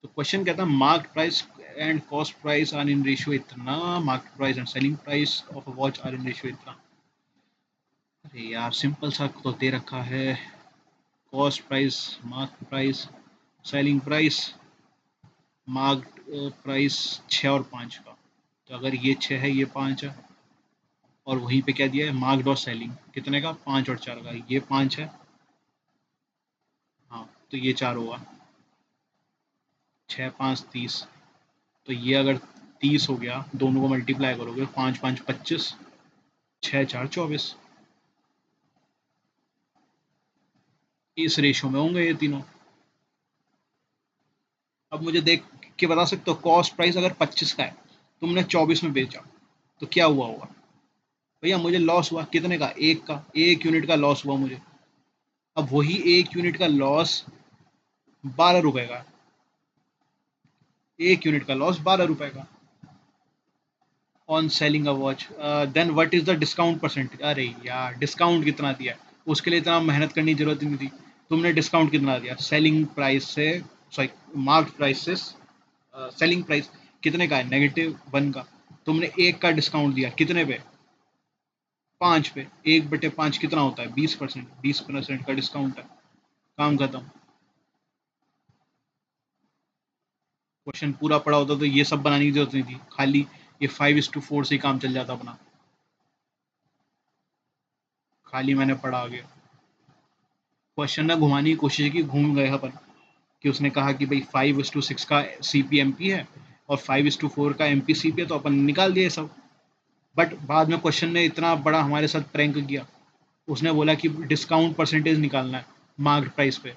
तो क्वेश्चन कहता है market price and cost price are in ratio इतना, market price and selling price of a watch are in ratio इतना। अरे यार सिंपल सा तो दे रखा है, cost price, market price, selling price, market price 6 और 5 का। तो अगर ये 6 है, ये 5 है, और वहीं पे क्या दिया है, मार्क्ड और सेलिंग कितने का, 5 और 4 का, ये 5 है, हाँ तो ये 4 होगा, 6 5 30। तो ये अगर 30 हो गया, दोनों को मल्टीप्लाई करोगे, 5 5 25, 6 4 24, इस रेशो में होंगे ये तीनों। अब मुझे देख के बता सकते हो, कॉस्ट प्राइस अगर 25 का है, तुमने 24 में बेचा, तो क्या हुआ होगा? भैया मुझे लॉस हुआ, कितने का, एक का, 1 यूनिट का लॉस हुआ मुझे। अब वही 1 यूनिट का लॉस 12 रुपए का, 1 यूनिट का लॉस 12 रुपए का on selling a watch. Then what is the discount percentage? अरे यार डिस्काउंट कितना दिया, उसके लिए इतना मेहनत करने की जरूरत ही नहीं थी। तुमने डिस्काउंट कितना दिया, सेलिंग प्राइस से, सॉरी, मार्केट प्राइस से सेलिंग प्राइस कितने का है, -1 का, तुमने 1 का डिस्काउंट दिया, कितने पे, 5 पे, 1/5 कितना होता है, 20%, 20% का डिस्काउंट है, काम खत्म। क्वेश्चन पूरा पड़ा होता तो ये सब बनाने की जरूरत नहीं थी, खाली ये 5:4 से ही काम चल जाता अपना, खाली मैंने पढ़ा आगे। क्वेश्चन ने घुमाने की कोशिश की, घूम गए अपन कि उसने कहा कि भाई 5:6 का CP/MP है और 5:4 का MP/CP है, तो अपन निकाल दिया सब। बट बाद में क्वेश्चन ने इतना बड़ा हमारे साथ प्रैंक किया, उसने बोला कि डिस्काउंट परसेंटेज निकालना है मार्क प्राइस पे।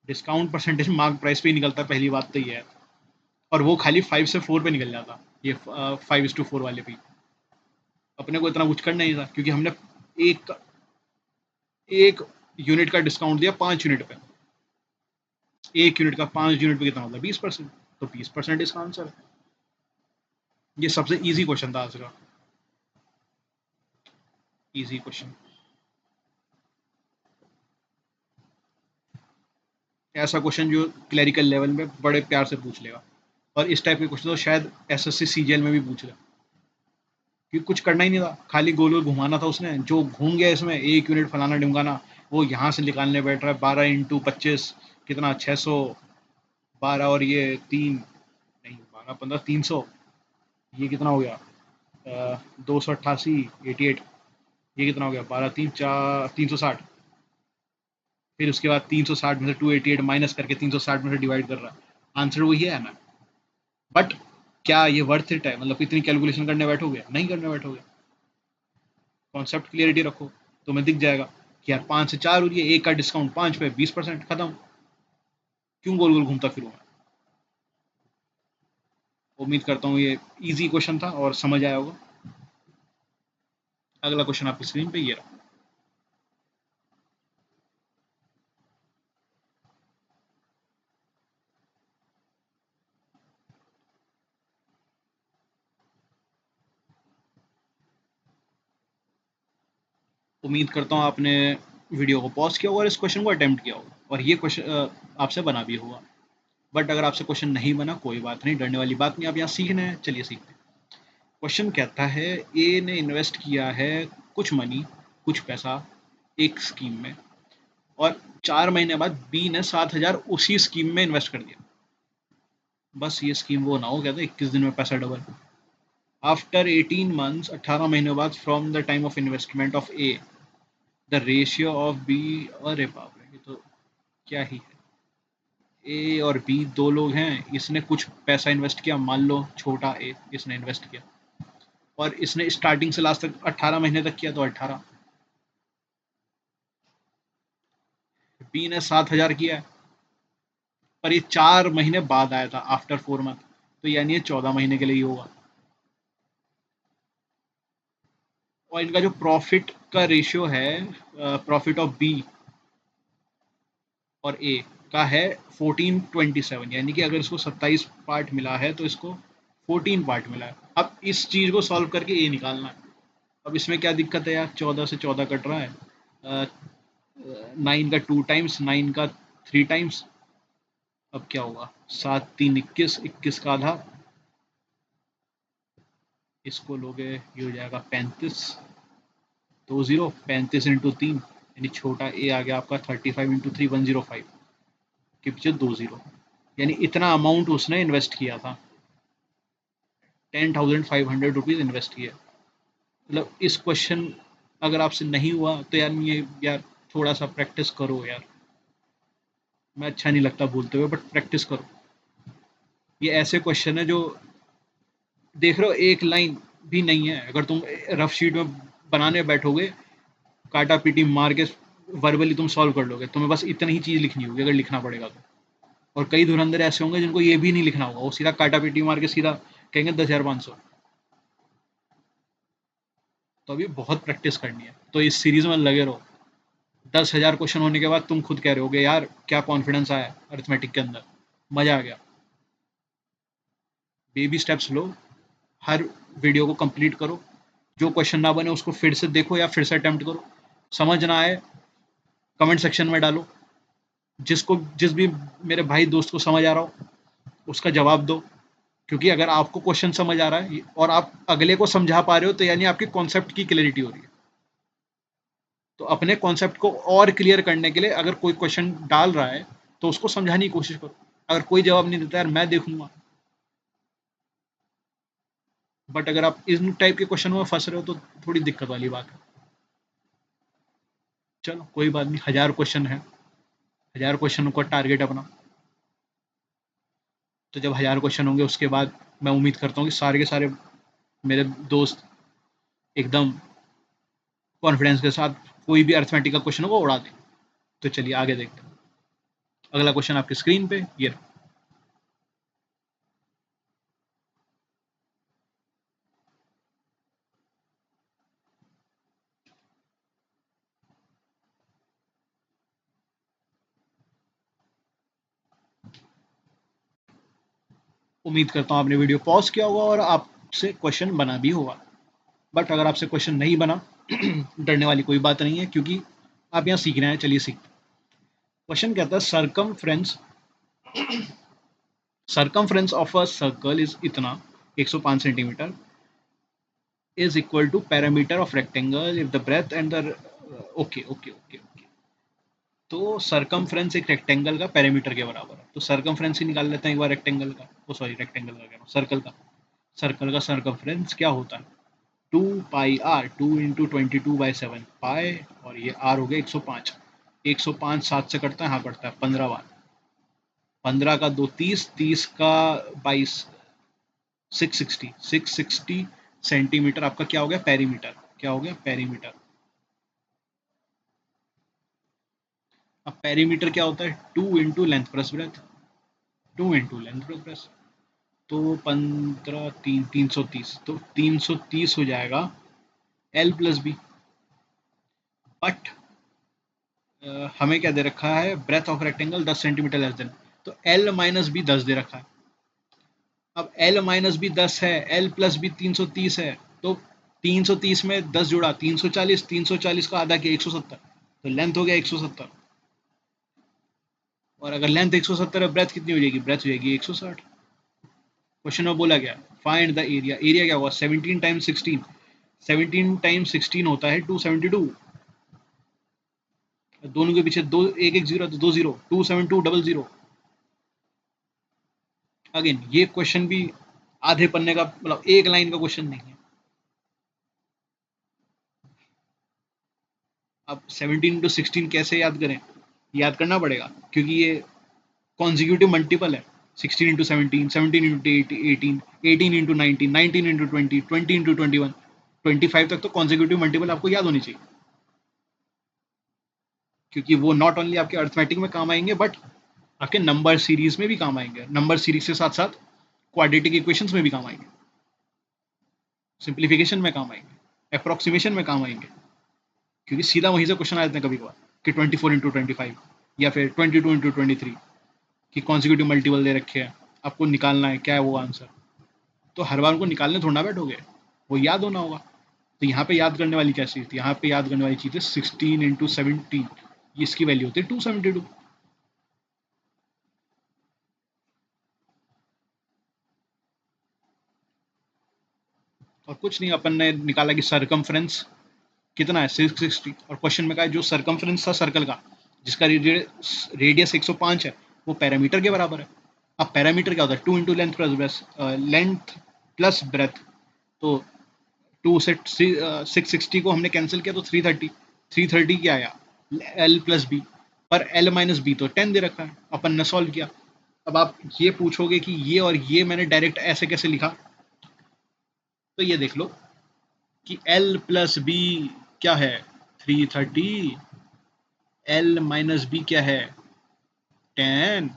डिस्काउंट परसेंटेज मार्क प्राइस पे ही निकलता है, पहली बात तो ये है। और वो खाली 5 से 4 पे निकल जाता, ये 5:4 वाले पे। अपने को इतना कुछ करना नहीं था, क्योंकि हमने एक एक यूनिट का डिस्काउंट दिया 5 यूनिट पे। एक यूनिट का 5 यूनिट पे कितना होता है? 20%। तो 20% इसका आंसर है। ये सबसे इजी क्वेश्चन था आज का। इजी क्वेश्चन, ऐसा क्वेश्चन जो क्लरिकल लेवल में बड़े प्यार से पूछ लेगा। और इस टाइप के क्वेश्चन तो शायद SSC CGL में भी पूछ ले, क्योंकि कुछ करना ही नहीं था, खाली गोल गोल घुमाना था उसने। जो घूम गया इसमें, एक यूनिट फलाना ढिमकाना, वो यहाँ से निकालने बैठ रहा है। 12 × 25 कितना? 612। और ये 3 नहीं, 12 15 300, ये कितना हो गया? 288, ये कितना हो गया? 12 3 4 360। फिर उसके बाद 360 में से 288 माइनस करके 360 में से डिवाइड कर रहा है। आंसर वही है ना। बट क्या ये वर्थ इट है? मतलब इतनी कैलकुलेशन करने बैठोगे? नहीं करने बैठोगे। कॉन्सेप्ट क्लियरिटी रखो, तुम्हें दिख जाएगा कि यार 5 से 4 हो रही है, एक का डिस्काउंट 5 पे, 20% खत्म। क्यों गोल गोल घूमता फिरूँ मैं? उम्मीद करता हूँ ये इजी क्वेश्चन था और समझ आया होगा। अगला क्वेश्चन आपकी स्क्रीन पे ये रहा। उम्मीद करता हूँ आपने वीडियो को पॉज किया होगा और इस क्वेश्चन को अटेम्प्ट किया होगा, और ये क्वेश्चन आपसे बना भी होगा। बट अगर आपसे क्वेश्चन नहीं बना, कोई बात नहीं, डरने वाली बात नहीं। आप यहाँ सीखने हैं, चलिए सीखते हैं। क्वेश्चन कहता है, ए ने इन्वेस्ट किया है कुछ मनी, कुछ पैसा एक स्कीम में, और 4 महीने बाद बी ने 7,000 उसी स्कीम में इन्वेस्ट कर दिया। बस ये स्कीम वो ना हो, कहते 21 दिन में पैसा डबल। आफ्टर 18 मंथ्स, 18 महीनों बाद, from the time of investment of A, the ratio of B. अरे बाप रे, ये तो क्या ही है। ए और बी दो लोग हैं, इसने कुछ पैसा इन्वेस्ट किया, मान लो छोटा ए इसने इन्वेस्ट किया, और इसने स्टार्टिंग से लास्ट तक 18 महीने तक किया, तो 18। बी ने 7,000 किया है, पर ये 4 महीने बाद आया था, आफ्टर 4 मंथ। तो यानी ये 14 महीने के लिए ही होगा। और इनका जो प्रॉफिट का रेशियो है, प्रॉफिट ऑफ बी और ए का है 14:27, यानी कि अगर इसको 27 पार्ट मिला है, तो इसको 14 पार्ट मिला है। अब इस चीज़ को सॉल्व करके ए निकालना है। अब इसमें क्या दिक्कत है यार? 14 से 14 कट रहा है, 9 का 2 टाइम्स, 9 का 3 टाइम्स। अब क्या होगा? 7 3 21, 21 का आधा, इसको लोगे ये हो जाएगा 35, 35 इंटू 3, यानी छोटा ए आ गया आपका 35 × 3, 105 के पीछे 2 0, यानी इतना अमाउंट उसने इन्वेस्ट किया था। 10,500 रुपीज़ इन्वेस्ट किया। मतलब इस क्वेश्चन अगर आपसे नहीं हुआ तो यार, ये यार थोड़ा सा प्रैक्टिस करो यार। मैं अच्छा नहीं लगता बोलते हुए, बट प्रैक्टिस करो। ये ऐसे क्वेश्चन है जो, देख रहे हो, एक लाइन भी नहीं है। अगर तुम रफ शीट में बनाने बैठोगे, काटा पीटी मार के वर्बली तुम सॉल्व कर लोगे। तुम्हें बस इतनी ही चीज़ लिखनी होगी अगर लिखना पड़ेगा तो। और कई धुरंधर ऐसे होंगे जिनको ये भी नहीं लिखना होगा, वो सीधा काटा पीटी मार के सीधा कहेंगे 10,500। तो अभी बहुत प्रैक्टिस करनी है, तो इस सीरीज में लगे रहो। 10,000 क्वेश्चन होने के बाद तुम खुद कह रहे होगे यार क्या कॉन्फिडेंस आया अरिथमेटिक के अंदर, मजा आ गया। बेबी स्टेप्स लो, हर वीडियो को कंप्लीट करो। जो क्वेश्चन ना बने उसको फिर से देखो या फिर से अटेम्प्ट करो। समझ ना आए, कमेंट सेक्शन में डालो। जिसको जिस भी मेरे भाई दोस्त को समझ आ रहा हो, उसका जवाब दो। क्योंकि अगर आपको क्वेश्चन समझ आ रहा है और आप अगले को समझा पा रहे हो, तो यानी आपकी कॉन्सेप्ट की क्लैरिटी हो रही है। तो अपने कॉन्सेप्ट को और क्लियर करने के लिए अगर कोई क्वेश्चन डाल रहा है, तो उसको समझाने की कोशिश करो। अगर कोई जवाब नहीं देता, यार मैं देखूंगा। बट अगर आप इन टाइप के क्वेश्चन में फंस रहे हो, तो थोड़ी दिक्कत वाली बात है। चलो कोई बात नहीं, 1,000 क्वेश्चन है, 1000 क्वेश्चन का टारगेट अपना। तो जब 1000 क्वेश्चन होंगे उसके बाद मैं उम्मीद करता हूँ कि सारे के सारे मेरे दोस्त एकदम कॉन्फिडेंस के साथ कोई भी अर्थमेटिक का क्वेश्चन होगा उड़ा दें। तो चलिए आगे देखते हैं। अगला क्वेश्चन आपकी स्क्रीन पे ये रहा। उम्मीद करता हूँ आपने वीडियो पॉज किया होगा और आपसे क्वेश्चन बना भी होगा। बट अगर आपसे क्वेश्चन नहीं बना डरने वाली कोई बात नहीं है, क्योंकि आप यहाँ सीख रहे हैं। चलिए सीखते हैं। क्वेश्चन कहता है circumference of a circle is इतना 105 centimetre is equal to perimeter of rectangle if the breadth and the okay okay okay okay. तो सरकमफ्रेंस एक रेक्टेंगल का पैरामीटर के बराबर है। तो सरकमफ्रेंस ही निकाल लेते हैं एक बार रेक्टेंगल का। ओ सॉरी, रेक्टेंगल का कह रहा हूँ, सर्कल का। सर्कल का सरकमफ्रेंस क्या होता है? 2 पाई आर, 2 × 22/7 पाई, और ये आर हो गया 105। 105 7 से कटता है, हाँ कटता है 15 बार। 15 का 2 30, 30 का 22 660। 660 सेंटीमीटर आपका क्या हो गया? पेरीमीटर। क्या हो गया? पेरीमीटर। अब पेरीमीटर क्या होता है? 2 × length plus breadth. 2 × length plus breadth. तो 15 3 330, तो 330 हो जाएगा L+B। बट हमें क्या दे रखा है? Breadth of rectangle 10 centimetre less than, तो L-B 10 दे रखा है। अब L-B 10 है, L+B 330 है, तो 330 में 10 जुड़ा 340, 340 का आधा किया 170, तो लेंथ हो गया 170। और अगर लेंथ 170 है, ब्रेथ कितनी हो जाएगी? ब्रेथ हो जाएगी 160। क्वेश्चन में बोला गया फाइंड द एरिया। एरिया क्या हुआ? 17 × 16। 17 × 16 होता है 272। दोनों के पीछे दो एक एक जीरो, तो 2 0, 27200। अगेन ये क्वेश्चन भी आधे पन्ने का, मतलब एक लाइन का क्वेश्चन नहीं है। अब 17 × 16 कैसे याद करें? याद करना पड़ेगा, क्योंकि ये कॉन्जिक्यूटिव मल्टीपल है। 16 × 17, 17 × 18, 18 × 19, 19 × 20, 20 × 21, 25 तक तो कॉन्जिक्यूटिव मल्टीपल आपको याद होनी चाहिए, क्योंकि वो नॉट ओनली आपके अर्थमेटिक में काम आएंगे, बट आपके नंबर सीरीज में भी काम आएंगे। नंबर सीरीज के साथ साथ क्वाड्रेटिक इक्वेशंस में भी काम आएंगे, सिंप्लीफिकेशन में काम आएंगे, अप्रोक्सीमेशन में काम आएंगे। क्योंकि सीधा वहीं से क्वेश्चन आ जाते हैं कभी कभार कि 24 × 25 या फिर 22 × 23 कि कॉन्जिक्यूटिव मल्टीपल दे रखे हैं, आपको निकालना है क्या है वो आंसर। तो हर बार उनको निकालने थोड़ा ना बैठोगे, वो याद होना होगा। तो यहाँ पे याद करने वाली क्या चीज़ थी? यहाँ पे याद करने वाली चीज़ है 16 × 17, इसकी वैल्यू होती है 272। और कुछ नहीं, अपन ने निकाला कि सरकमफ्रेंस कितना है? 660। और क्वेश्चन में कहा जो सरकमफ्रेंस था सर्कल का, जिसका रेडियस 105 है, वो पैरामीटर के बराबर है। अब पैरामीटर क्या होता है? 2 × length plus breadth, length plus breadth. तो 2 से 660 को हमने कैंसिल किया तो 330। 330 क्या आया? L+B। पर L-B तो 10 दे रखा है, अपन ने सॉल्व किया। अब आप ये पूछोगे कि ये और ये मैंने डायरेक्ट ऐसे कैसे लिखा? तो ये देख लो कि L+B क्या है? 330। L-B क्या है? 10।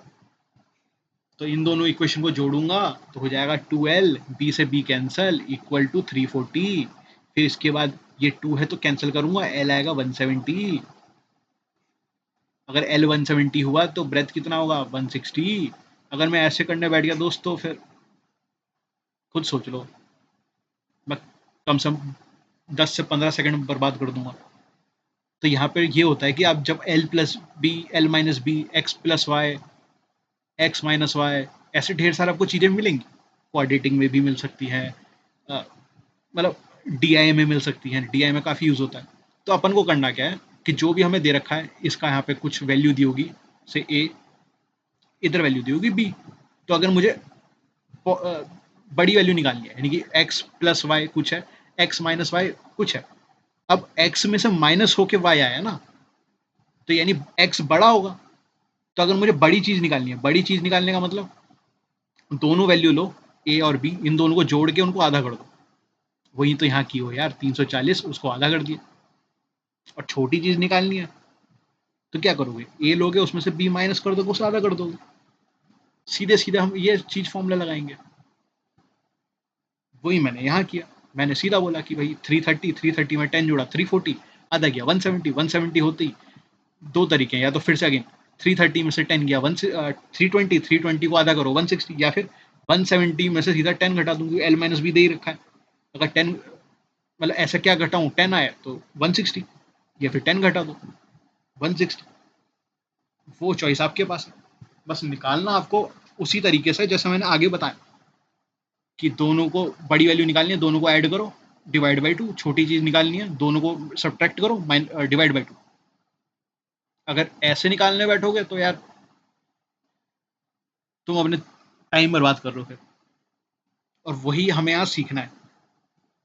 तो इन दोनों इक्वेशन को जोड़ूंगा तो हो जाएगा 2L, B से B कैंसल, इक्वल टू 340। फिर इसके बाद ये 2 है तो कैंसिल करूंगा, L आएगा 170। अगर L 170 हुआ तो ब्रेथ कितना होगा? 160। अगर मैं ऐसे करने बैठ गया दोस्तों, फिर खुद सोच लो, मैं कम से कम 10 से 15 सेकंड बर्बाद कर दूंगा। तो यहाँ पे ये होता है कि आप जब L+B, L-B, X+Y, X-Y, ऐसे ढेर सारे आपको चीज़ें मिलेंगी। क्वाड्रेटिक में भी मिल सकती है, मतलब DI में मिल सकती है, DI में काफ़ी यूज़ होता है। तो अपन को करना क्या है कि जो भी हमें दे रखा है, इसका यहाँ पे कुछ वैल्यू दी होगी, से A, इधर वैल्यू दी होगी B। तो अगर मुझे बड़ी वैल्यू निकालनी है, यानी कि X+Y कुछ है, X-Y कुछ है। अब X में से माइनस होके Y आया ना, तो यानी X बड़ा होगा। तो अगर मुझे बड़ी चीज़ निकालनी है, बड़ी चीज़ निकालने का मतलब दोनों वैल्यू लो, ए और बी, इन दोनों को जोड़ के उनको आधा कर दो। वही तो यहाँ की हो यार, 340 उसको आधा कर दिया। और छोटी चीज़ निकालनी है तो क्या करोगे, ए लोगे उसमें से बी माइनस कर दोगे, उसे आधा कर दोगे। सीधे सीधे हम ये चीज़ फॉर्मूला लगाएंगे। वही मैंने यहाँ किया। मैंने सीधा बोला कि भाई 330, 330 में 10 जोड़ा 340, आधा गया 170, 170 होते ही दो तरीके हैं, या तो फिर से अगेन 330 में से 10 गया 320, 320 को आधा करो 160, या फिर 170 में से सीधा 10 घटा दूंगी, एल माइनस बी दे ही रखा है। अगर 10 मतलब ऐसा क्या घटाऊं, 10 आया तो 160, या फिर 10 घटा दो 160। वो चॉइस आपके पास है, बस निकालना आपको उसी तरीके से जैसे मैंने आगे बताया कि दोनों को बड़ी वैल्यू निकालनी है, दोनों को ऐड करो डिवाइड बाई 2, छोटी चीज निकालनी है दोनों को सब्ट्रैक्ट करो डिवाइड बाई 2। अगर ऐसे निकालने बैठोगे तो यार तुम अपने टाइम बर्बाद कर रहे हो फिर। और वही हमें यहाँ सीखना है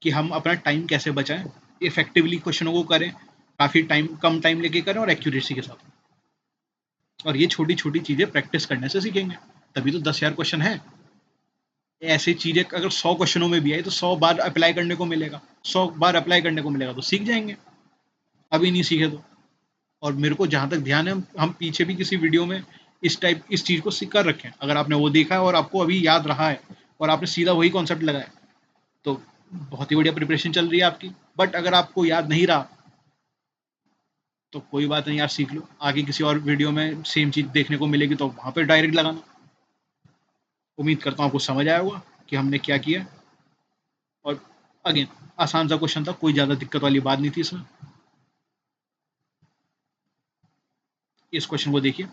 कि हम अपना टाइम कैसे बचाएं, इफेक्टिवली क्वेश्चनों को करें, काफ़ी टाइम कम टाइम लेके करें और एक्यूरेसी के साथ। और ये छोटी छोटी चीज़ें प्रैक्टिस करने से सीखेंगे, तभी तो 10,000 क्वेश्चन है। ऐसी चीज़ें अगर 100 क्वेश्चनों में भी आई तो 100 बार अप्लाई करने को मिलेगा, 100 बार अप्लाई करने को मिलेगा तो सीख जाएंगे। अभी नहीं सीखे तो। और मेरे को जहाँ तक ध्यान है हम पीछे भी किसी वीडियो में इस चीज़ को सीख कर रखे हैं, अगर आपने वो देखा है और आपको अभी याद रहा है और आपने सीधा वही कॉन्सेप्ट लगाया तो बहुत ही बढ़िया प्रिपरेशन चल रही है आपकी। बट अगर आपको याद नहीं रहा तो कोई बात नहीं यार, सीख लो, आगे किसी और वीडियो में सेम चीज़ देखने को मिलेगी तो वहाँ पे डायरेक्ट लगाना। उम्मीद करता हूँ आपको समझ आया होगा कि हमने क्या किया। और अगेन आसान सा क्वेश्चन था, कोई ज़्यादा दिक्कत वाली बात नहीं थी इसमें। इस क्वेश्चन को देखिए।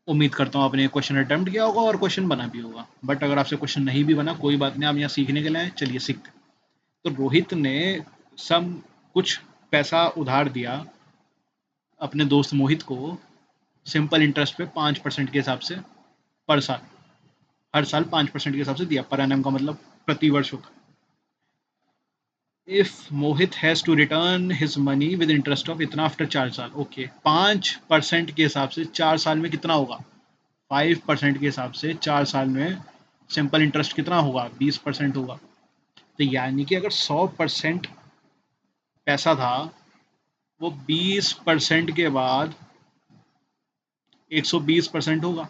उम्मीद करता हूँ आपने क्वेश्चन अटेम्प्ट किया होगा और क्वेश्चन बना भी होगा। बट अगर आपसे क्वेश्चन नहीं भी बना कोई बात नहीं, आप यहाँ सीखने के लिए आए, चलिए सीखते। तो रोहित ने सम कुछ पैसा उधार दिया अपने दोस्त मोहित को सिंपल इंटरेस्ट पे 5% के हिसाब से पर साल। हर साल 5% के हिसाब से दिया, पर एनम का मतलब प्रति वर्ष होता है। If Mohit has to return his money with interest of इतना आफ्टर 4 साल, ओके 5% के हिसाब से 4 साल में कितना होगा, 5% के हिसाब से 4 साल में सिंपल इंटरेस्ट कितना होगा, 20% होगा। तो यानी कि अगर 100% पैसा था, वो 20% के बाद 120% होगा।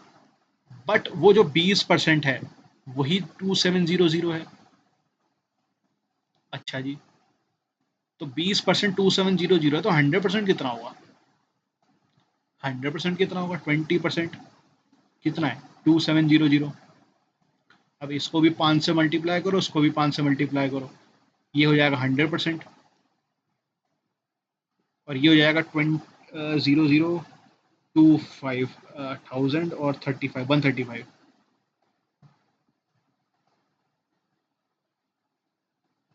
बट वो जो 20% है वही 2700 है। अच्छा जी, तो 20% 2700 है तो 100% कितना होगा, 100% कितना होगा, 20% कितना है 2700। अब इसको भी 5 से मल्टीप्लाई करो, इसको भी 5 से मल्टीप्लाई करो, ये हो जाएगा 100%। और ये हो जाएगा 20,025 और 35 135।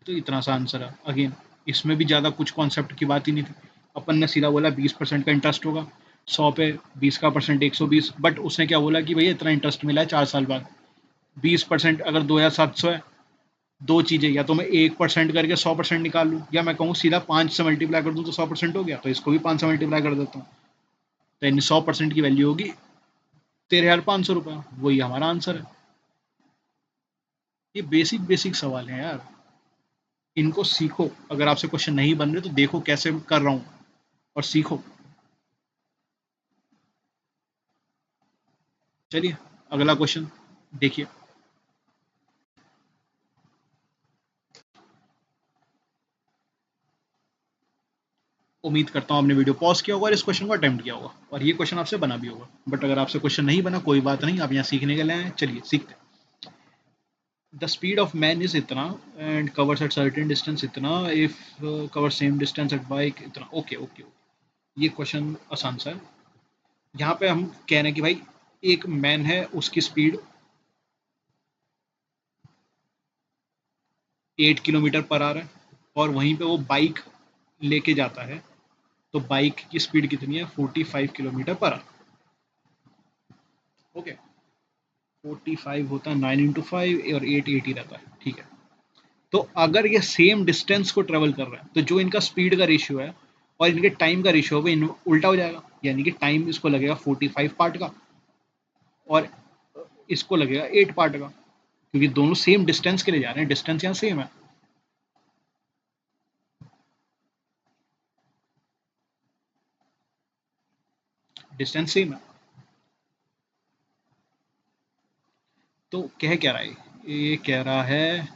तो इतना सा आंसर है। अगेन इसमें भी ज़्यादा कुछ कॉन्सेप्ट की बात ही नहीं थी, अपन ने सीधा बोला 20% का इंटरेस्ट होगा, 100 पे 20 का परसेंट 120। बट उसने क्या बोला कि भैया इतना इंटरेस्ट मिला है 4 साल बाद, 20% अगर 2,700 है, दो चीज़ें, या तो मैं 1% करके 100% निकाल लूँ, या मैं कहूँ सीधा 5 से मल्टीप्लाई कर दूँ तो 100% हो गया, तो इसको भी 5 से मल्टीप्लाई कर देता हूँ। तो यानी 100% की वैल्यू होगी 13,500 रुपये, वही हमारा आंसर है। ये बेसिक बेसिक सवाल है यार, इनको सीखो। अगर आपसे क्वेश्चन नहीं बन रहे तो देखो कैसे कर रहा हूँ और सीखो। चलिए अगला क्वेश्चन देखिए। उम्मीद करता हूँ आपने वीडियो पॉज किया होगा और इस क्वेश्चन को अटेम्प्ट किया होगा और ये क्वेश्चन आपसे बना भी होगा। बट अगर आपसे क्वेश्चन नहीं बना कोई बात नहीं, आप यहाँ सीखने के लिए आए, चलिए सीखते हैं। The speed of man is इतना and covers at certain distance इतना, if cover same distance at bike इतना। ओके ओके ओके, ये क्वेश्चन आसान सा है। यहाँ पे हम कह रहे हैं कि भाई एक मैन है, उसकी स्पीड 8 किलोमीटर पर आ रहा है और वहीं पे वो बाइक लेके जाता है तो बाइक की स्पीड कितनी है? 45 किलोमीटर पर आवर। ओके, 45 होता है 9 × 5 और 8 रहता है, ठीक है। तो अगर ये सेम डिस्टेंस को ट्रेवल कर रहा है तो जो इनका स्पीड का रेशियो है और इनके टाइम का रेशियो है वो उल्टा हो जाएगा, यानी कि टाइम इसको लगेगा 45 पार्ट का और इसको लगेगा 8 पार्ट का, क्योंकि दोनों सेम डिस्टेंस के लिए जा रहे हैं, डिस्टेंस यहाँ सेम है। डिस्टेंस सेम है। तो कह क्या रहा है ये? कह रहा है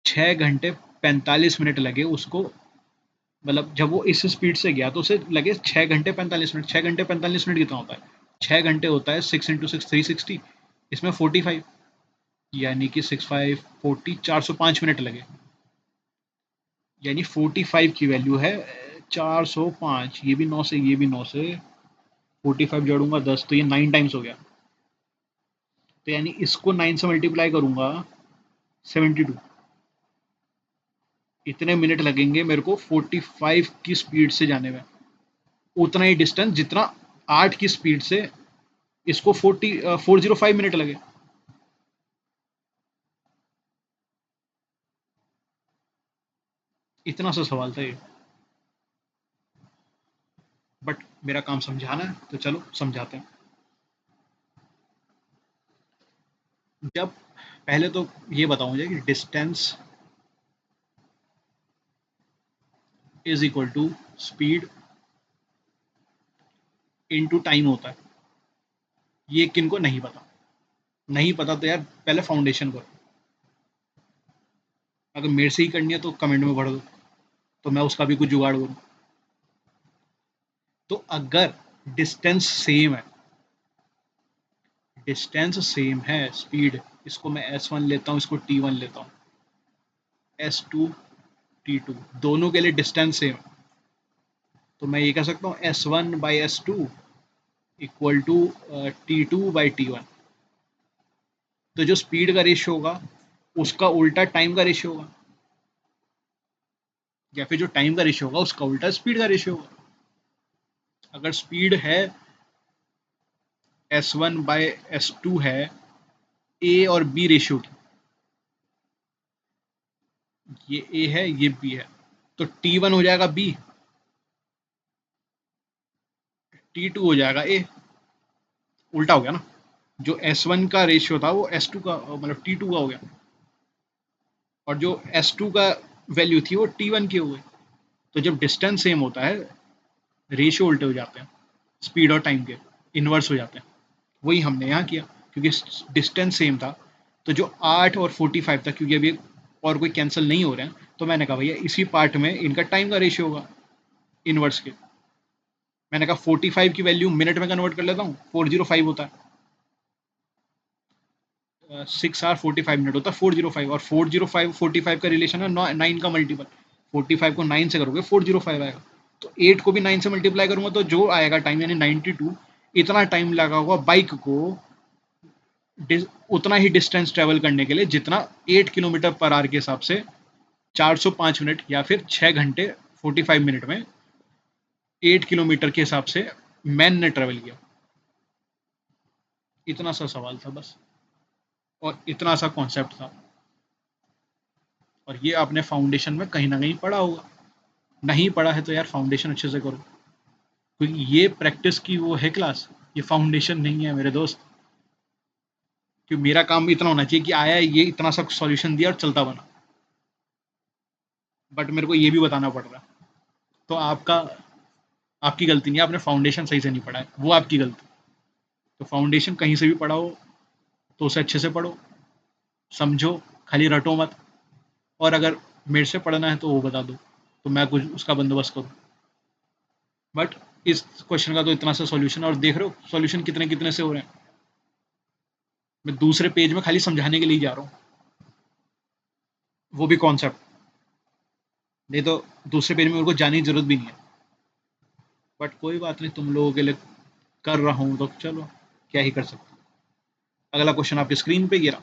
6 घंटे 45 मिनट लगे उसको, मतलब जब वो इस स्पीड से गया तो उसे लगे 6 घंटे 45 मिनट। 6 घंटे 45 मिनट कितना होता है? 6 घंटे होता है 6 × 6 360, इसमें 45, यानी कि 6 5 40 405 मिनट लगे, यानी 45 की वैल्यू है 405। ये भी 9 से, ये भी 9 से 45 जोड़ूंगा 10, तो ये 9 टाइम्स हो गया। तो यानी इसको 9 से मल्टीप्लाई करूंगा 72, इतने मिनट लगेंगे मेरे को 45 की स्पीड से जाने में, उतना ही डिस्टेंस जितना 8 की स्पीड से इसको 405 मिनट लगे। इतना सा सवाल था ये, बट मेरा काम समझाना है तो चलो समझाते हैं। जब पहले तो ये बताऊं मुझे कि distance is equal to speed into time होता है, ये किन को नहीं पता? नहीं पता तो यार पहले फाउंडेशन करो। अगर मेरे से ही करनी है तो कमेंट में पढ़ दो, तो मैं उसका भी कुछ जुगाड़ करूँ। तो अगर डिस्टेंस सेम है, डिस्टेंस सेम है, स्पीड, इसको मैं S1 लेता हूँ, इसको T1 लेता हूँ, S2 T2, दोनों के लिए डिस्टेंस सेम है, तो मैं ये कह सकता हूँ S1/S2 इक्वल टू T2/T1। तो जो स्पीड का रेशियो होगा उसका उल्टा टाइम का रेशियो होगा, या फिर जो टाइम का रेशियो होगा उसका उल्टा स्पीड का रेशियो होगा। अगर स्पीड है S1/S2 है ए और बी रेशियो की, ये ए है ये बी है, तो T1 हो जाएगा बी, T2 हो जाएगा ए। उल्टा हो गया ना, जो S1 का रेशियो था वो S2 का मतलब T2 का हो गया, और जो S2 का वैल्यू थी वो T1 की हो गई। तो जब डिस्टेंस सेम होता है रेशियो उल्टे हो जाते हैं, स्पीड और टाइम के इन्वर्स हो जाते हैं। वही हमने यहाँ किया, क्योंकि डिस्टेंस सेम था, तो जो 8 और 45 था, क्योंकि अभी और कोई कैंसिल नहीं हो रहे हैं, तो मैंने कहा भैया इसी पार्ट में इनका टाइम का रेशियो होगा इनवर्स के। मैंने कहा 45 की वैल्यू मिनट में कन्वर्ट कर लेता हूँ, 405 होता है, 6 hour 45 minute होता है 405, और 405 45 का रिलेशन है 9 का मल्टीपल, 45 को 9 से करोगे 405 आएगा, तो 8 को भी 9 से मल्टीप्लाई करूंगा तो जो आएगा टाइम यानी 92, इतना टाइम लगा होगा बाइक को उतना ही डिस्टेंस ट्रेवल करने के लिए जितना 8 किलोमीटर पर आवर के हिसाब से 405 मिनट या फिर 6 घंटे 45 मिनट में 8 किलोमीटर के हिसाब से मैन ने ट्रेवल किया। इतना सा सवाल था बस, और इतना सा कॉन्सेप्ट था, और ये आपने फाउंडेशन में कहीं ना कहीं पढ़ा होगा। नहीं पढ़ा है तो यार फाउंडेशन अच्छे से करो, क्योंकि ये प्रैक्टिस की वो है क्लास, ये फाउंडेशन नहीं है मेरे दोस्त। कि मेरा काम भी इतना होना चाहिए कि आया ये इतना सा सॉल्यूशन दिया और चलता बना, बट मेरे को ये भी बताना पड़ रहा है, तो आपकी गलती नहीं है, आपने फाउंडेशन सही से नहीं पढ़ा है, वो आपकी गलती। तो फाउंडेशन कहीं से भी पढ़ा हो तो उसे अच्छे से पढ़ो, समझो, खाली रटो मत, और अगर मेरे से पढ़ना है तो वो बता दो, तो मैं कुछ उसका बंदोबस्त करूँ। बट इस क्वेश्चन का तो इतना सा सॉल्यूशन, और देख रहे हो सॉल्यूशन कितने कितने से हो रहे हैं। मैं दूसरे पेज में खाली समझाने के लिए जा रहा हूँ, वो भी कॉन्सेप्ट, नहीं तो दूसरे पेज में मेरे को जाने की जरूरत भी नहीं है। बट कोई बात नहीं, तुम लोगों के लिए कर रहा हूँ तो चलो, क्या ही कर सकते। अगला क्वेश्चन आपकी स्क्रीन पे गिरा।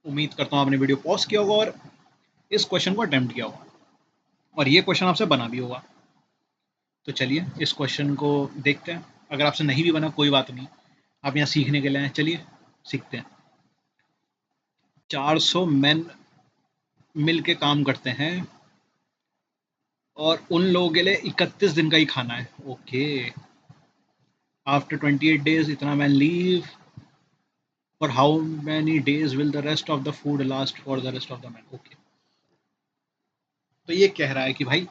उम्मीद करता हूँ आपने वीडियो पॉज किया होगा और इस क्वेश्चन को अटेम्प्ट किया होगा और ये क्वेश्चन आपसे बना भी होगा। तो चलिए इस क्वेश्चन को देखते हैं। अगर आपसे नहीं भी बना कोई बात नहीं, आप यहाँ सीखने के लिए आए, चलिए सीखते हैं। 400 मैन मिल के काम करते हैं और उन लोगों के लिए 31 दिन का ही खाना है। ओके, आफ्टर 28 डेज इतना man leave, for how many days will the rest of the food last for the rest of the man. Okay, तो ये कह रहा है कि भाई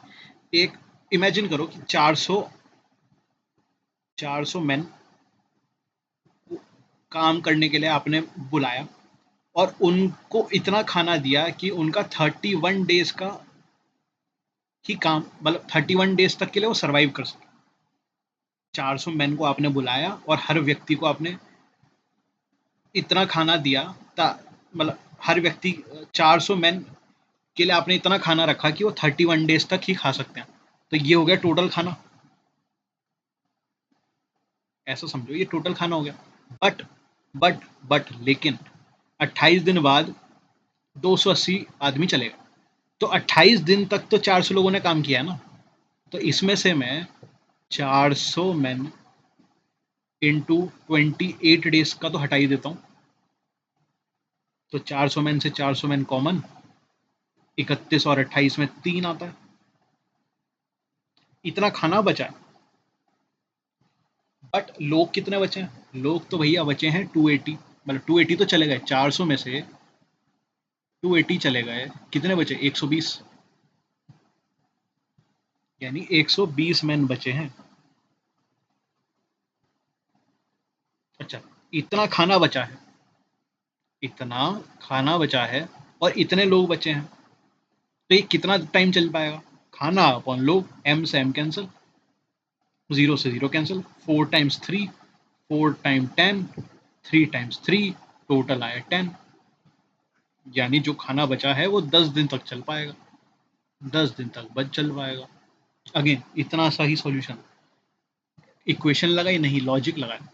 एक इमेजिन करो कि 400 मैन काम करने के लिए आपने बुलाया और उनको इतना खाना दिया कि उनका 31 डेज का ही काम, मतलब 31 डेज तक के लिए वो सरवाइव कर सके। 400 मैन को आपने बुलाया और हर व्यक्ति को आपने इतना खाना दिया, मतलब हर व्यक्ति 400 मैन के लिए आपने इतना खाना रखा कि वो 31 डेज तक ही खा सकते हैं। तो ये हो गया टोटल खाना, ऐसा समझो ये टोटल खाना हो गया। बट बट लेकिन 28 दिन बाद 280 आदमी चलेगा, तो 28 दिन तक तो 400 लोगों ने काम किया है ना। तो इसमें से मैं 400 मैन इंटू 28 डेज का तो हटा ही देता हूँ। तो 400 मैन से 400 मैन कॉमन, 31 और 28 में 3 आता है, इतना खाना बचा है। बट लोग कितने बचे हैं? लोग तो भैया बचे हैं 280, मतलब 280 तो चले गए, 400 में से 280 चले गए, कितने बचे? 120, यानी 120 मैन बचे हैं। अच्छा, इतना खाना बचा है, इतना खाना बचा है और इतने लोग बचे हैं, तो ये कितना टाइम चल पाएगा? खाना अपॉन लोग, एम से एम कैंसिल, 0 से 0 cancel, 4 times 3, 4 time 10, 3 times 3, total आया 10, यानी जो खाना बचा है वो 10 दिन तक चल पाएगा, 10 दिन तक बच चल पाएगा। अगेन इतना सा ही सॉल्यूशन, इक्वेशन लगाई नहीं, लॉजिक लगाया।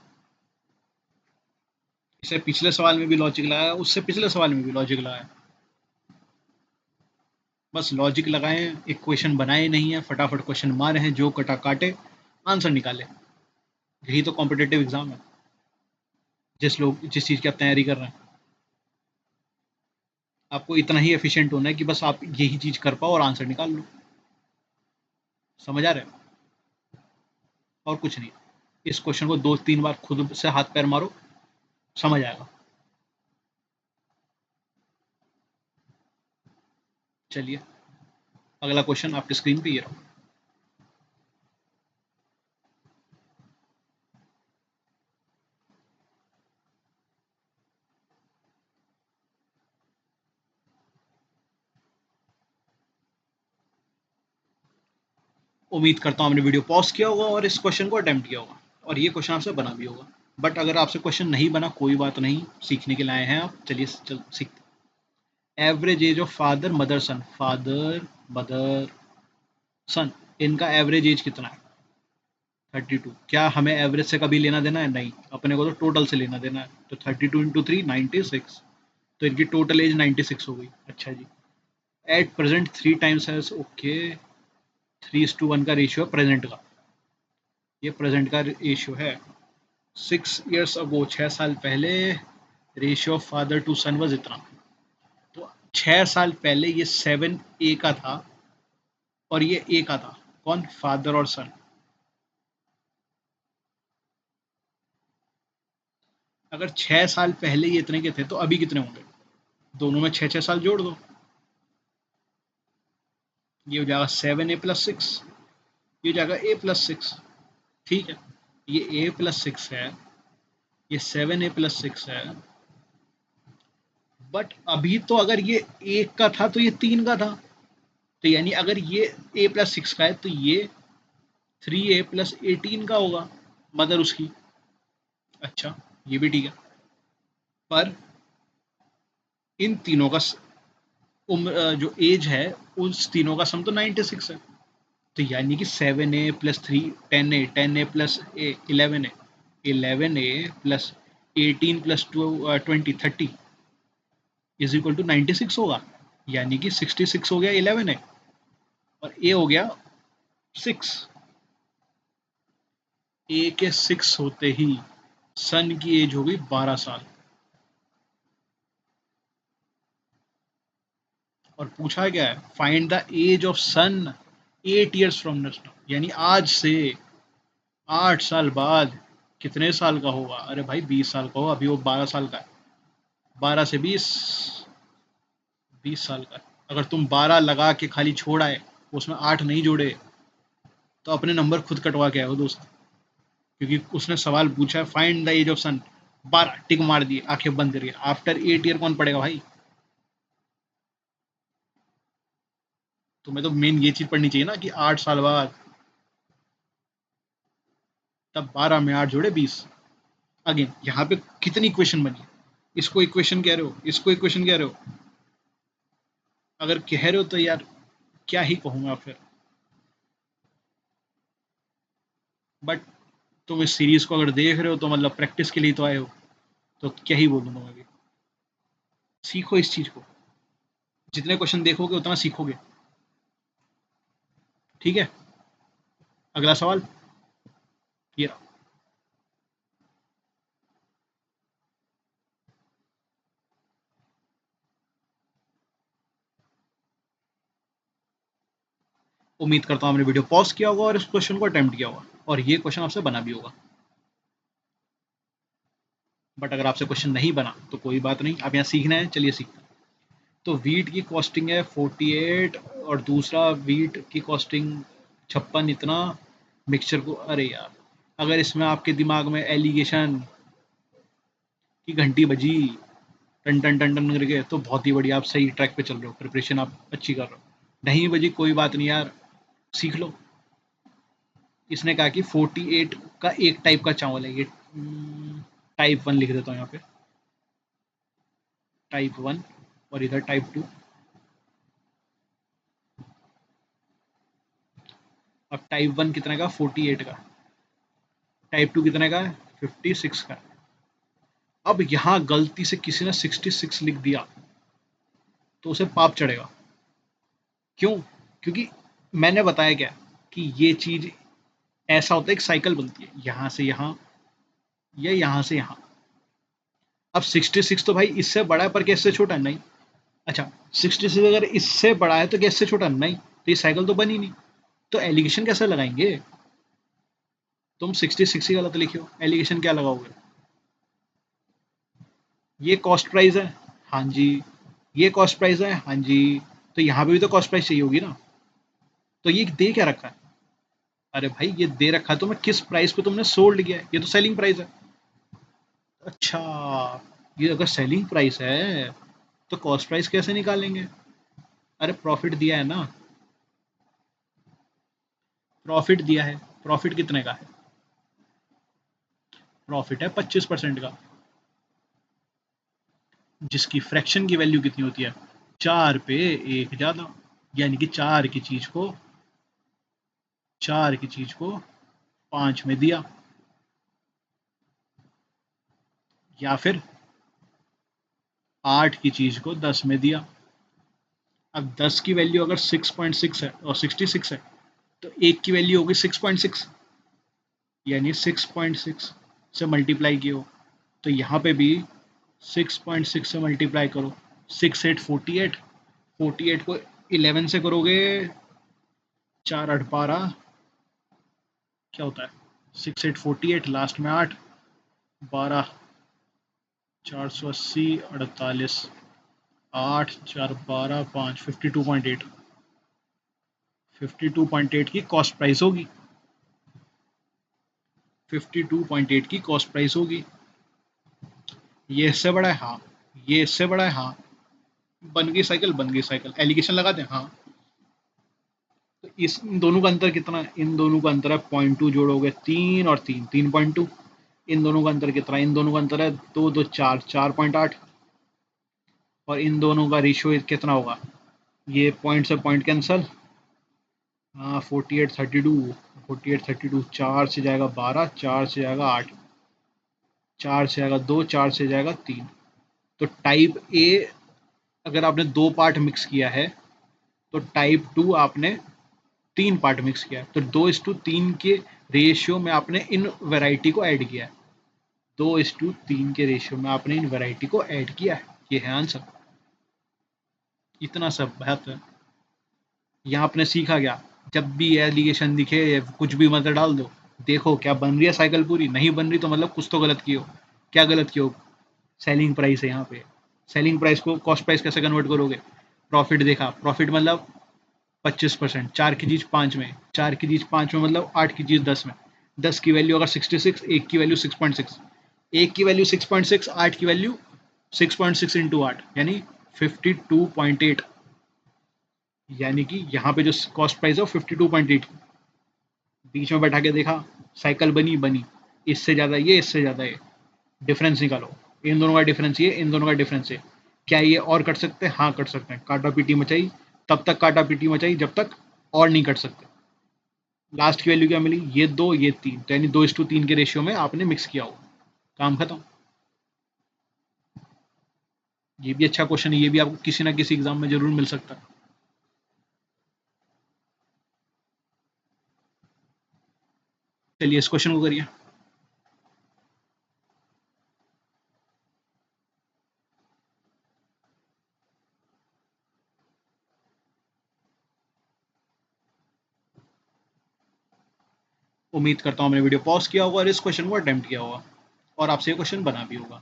इसे पिछले सवाल में भी लॉजिक लगाया, उससे पिछले सवाल में भी लॉजिक लगाया। बस लॉजिक लगाए, इक्वेशन बनाए नहीं है, फटाफट क्वेश्चन मारे हैं, जो कटा काटे, आंसर निकाले। यही तो कॉम्पिटेटिव एग्जाम है, जिस चीज़ की आप तैयारी कर रहे हैं। आपको इतना ही एफिशिएंट होना है कि बस आप यही चीज़ कर पाओ और आंसर निकाल लो। समझ आ रहा है? और कुछ नहीं। इस क्वेश्चन को 2-3 बार खुद से हाथ पैर मारो, समझ आएगा। चलिए अगला क्वेश्चन आपकी स्क्रीन पे ये रहा। उम्मीद करता हूँ आपने वीडियो पॉज किया होगा और इस क्वेश्चन को अटेम्प्ट किया होगा और ये क्वेश्चन आपसे बना भी होगा। बट अगर आपसे क्वेश्चन नहीं बना कोई बात नहीं, सीखने के लिए आए हैं आप, चलिए सीखते। Average age of father mother सन, इनका एवरेज एज कितना है? 32। क्या हमें एवरेज से कभी लेना देना है? नहीं, अपने को तो टोटल से लेना देना है। तो 32 इंटू 3 96, तो इनकी टोटल एज 96 हो गई। अच्छा जी, एट प्रेजेंट 3 टाइम्स है। ओके, 3:1 का रेशियो प्रेजेंट का, ये प्रेजेंट का रेशियो है। 6 years अगो, 6 साल पहले, ratio of father to son was इतना। तो 6 साल पहले ये 7A का था और ये A का था। कौन? फादर और सन। अगर 6 साल पहले ये इतने के थे तो अभी कितने होंगे? दोनों में 6-6 साल जोड़ दो, ये हो जाएगा 7A+6, ये हो जाएगा A+6। ठीक है, ये A+6 है, ये 7A+6 है। बट अभी तो अगर ये 1 का था तो ये 3 का था, तो यानी अगर ये A+6 का है तो ये 3A+18 का होगा, मदर उसकी। अच्छा, ये भी ठीक है, पर इन तीनों का उम्र, जो एज है, उस तीनों का सम तो 96 है। तो यानी कि 7A+3 10A, 10A+A 11A, 11A+18+20 30, is equal to 96 होगा, यानी कि 66 हो गया 11 है, और ए हो गया 6। ए के 6 होते ही सन की एज हो गई 12 साल। और पूछा क्या है, find the age of son 8 years from now, यानी आज से 8 साल बाद कितने साल का होगा। अरे भाई 20 साल का होगा, अभी वो 12 साल का है। 12 से 20, 20 साल का है। अगर तुम 12 लगा के खाली छोड़ा है, उसमें 8 नहीं जोड़े, तो अपने नंबर खुद कटवा के आओ दोस्त। क्योंकि उसने सवाल पूछा है फाइंड द एज ऑफ सन, 12 टिक मार दिए, आंखें बंद करिए। आफ्टर 8 year कौन पड़ेगा भाई। तुम्हें तो मेन ये चीज पढ़नी चाहिए ना कि 8 साल बाद, तब 12 में 8 जोड़े 20। अगेन यहाँ पे कितनी इक्वेशन बनी है, इसको इक्वेशन कह रहे हो, इसको इक्वेशन कह रहे हो। अगर कह रहे हो तो यार क्या ही कहूँगा फिर। बट तुम इस सीरीज को अगर देख रहे हो तो मतलब प्रैक्टिस के लिए तो आए हो, तो क्या ही बोलूँ तुम्हें अभी। सीखो इस चीज को, जितने क्वेश्चन देखोगे उतना सीखोगे। ठीक है, अगला सवाल ये रहा। उम्मीद करता हूँ आपने वीडियो पॉज किया होगा और इस क्वेश्चन को अटेम्प्ट किया होगा, और ये क्वेश्चन आपसे बना भी होगा। बट अगर आपसे क्वेश्चन नहीं बना तो कोई बात नहीं, आप यहाँ सीखना है, चलिए सीखते हैं। तो वीट की कॉस्टिंग है 48, और दूसरा वीट की कॉस्टिंग 56 इतना। मिक्सचर को, अरे यार अगर इसमें आपके दिमाग में एलिगेशन की घंटी बजी टन टन टन टन करके, तो बहुत ही बढ़िया, आप सही ट्रैक पे चल रहे हो, प्रिपरेशन आप अच्छी कर रहे हो। नहीं बजी कोई बात नहीं यार, सीख लो। इसने कहा कि 48 का एक टाइप का चावल है ये। टाइप 1 लिख देता हूँ यहाँ पे, टाइप 1, और इधर टाइप 2। अब टाइप 1 कितने का, 48 का। टाइप 2 कितने का है, 56 का। अब यहाँ गलती से किसी ने 66 लिख दिया तो उसे पाप चढ़ेगा। क्यों? क्योंकि मैंने बताया क्या कि ये चीज ऐसा होता है, एक साइकिल बनती है, यहाँ से यहाँ या यहाँ से यहाँ। अब 66 तो भाई इससे बड़ा है, पर क्या इससे छोटा है? नहीं। अच्छा, 66 अगर इससे बड़ा है तो क्या इससे छोटा? नहीं, तो ये साइकिल तो बनी नहीं। तो एलिगेशन कैसे लगाएंगे? तुम 66 ही गलत लिखे हो, एलिगेशन क्या लगाओगे? ये कॉस्ट प्राइस है, हाँ जी। ये कॉस्ट प्राइस है, हाँ जी। तो यहाँ पे भी तो कॉस्ट प्राइस चाहिए होगी ना। तो ये दे क्या रखा है? अरे भाई ये दे रखा है तो मैं किस प्राइस पे तुमने सोल्ड किया है, ये तो सेलिंग प्राइस है। अच्छा, ये अगर सेलिंग प्राइस है तो कॉस्ट प्राइस कैसे निकालेंगे? अरे प्रॉफिट दिया है ना, प्रॉफिट दिया है। प्रॉफिट कितने का है? प्रॉफिट है 25% का, जिसकी फ्रैक्शन की वैल्यू कितनी होती है, 4 पे 1 ज्यादा। यानी कि 4 की चीज को 5 में दिया, या फिर 8 की चीज को 10 में दिया। अब 10 की वैल्यू अगर 6.6 है और 66 है, तो एक की वैल्यू होगी 6.6, यानी 6.6 से मल्टीप्लाई किया। तो यहाँ पे भी 6.6 से मल्टीप्लाई करो। 6 8 48, 48 को 11 से करोगे, 4 8 12, क्या होता है, 6 8 48, लास्ट में 8, 12, 480, 48, 8 4 12 5, 52.8। 52.8 की कॉस्ट प्राइस होगी, 52.8 की कॉस्ट प्राइस होगी। ये इससे बड़ा है, हाँ। ये इससे बड़ा है, हाँ। बन गई साइकिल, बन गई साइकिल, एलिगेशन लगा दें, हाँ। तो इस इन दोनों का अंतर कितना है? इन दोनों का अंतर है 0.2, जोड़ोगे 3 और 3, 3.2। इन दोनों का अंतर कितना है? इन दोनों का अंतर है 2 2 4, 4.8। और इन दोनों का रेशियो कितना होगा? ये पॉइंट से पॉइंट कैंसल, हाँ 48 32। 48 32, 4 से जाएगा 12, 4 से जाएगा 8, 4 से जाएगा 2, 4 से जाएगा 3। तो टाइप ए अगर आपने 2 पार्ट मिक्स किया है तो टाइप 2 आपने 3 पार्ट मिक्स किया है, तो 2:3 के रेशियो में आपने इन वैरायटी को ऐड किया है। 2:3 के रेशियो में आपने इन वैरायटी को ऐड किया है। ये है आंसर। इतना सब बात है। यहाँ आपने सीखा क्या, जब भी एलिगेशन दिखे कुछ भी मतलब डाल दो, देखो क्या बन रही है साइकिल पूरी, नहीं बन रही तो मतलब कुछ तो गलत कियो। क्या गलत कियो? सेलिंग प्राइस है यहाँ पे। सेलिंग प्राइस को कॉस्ट प्राइस कैसे कन्वर्ट करोगे? प्रॉफिट देखा, प्रॉफिट मतलब 25%, 4 की चीज 5 में, 4 की चीज 5 में मतलब 8 की चीज 10 में। 10 की वैल्यू अगर 66, एक की वैल्यू 6.6, एक की वैल्यू 6.6, 8 की वैल्यू 6.6 इंटू 8 यानी 52.8, यानी कि यहाँ पे जो कॉस्ट प्राइस है वो 52.8। बीच में बैठा के देखा, साइकिल बनी बनी, इससे ज़्यादा ये, इससे ज़्यादा ये, डिफरेंस निकालो। इन दोनों का डिफरेंस ये, इन दोनों का डिफरेंस ये। क्या ये और कट सकते हैं? हाँ कट सकते हैं। काटा पीटी मचाई, तब तक काटा पीटी मचाई जब तक और नहीं कट सकते। लास्ट की वैल्यू क्या मिली? ये 2 ये 3, तो यानी 2:3 के रेशियो में आपने मिक्स किया हो। काम खत्म। ये भी अच्छा क्वेश्चन है, ये भी आपको किसी ना किसी एग्जाम में जरूर मिल सकता है। चलिए इस क्वेश्चन को करिए। उम्मीद करता हूँ मैंने वीडियो पॉज किया होगा और इस क्वेश्चन को अटेम्प्ट किया होगा और आपसे ये क्वेश्चन बना भी होगा।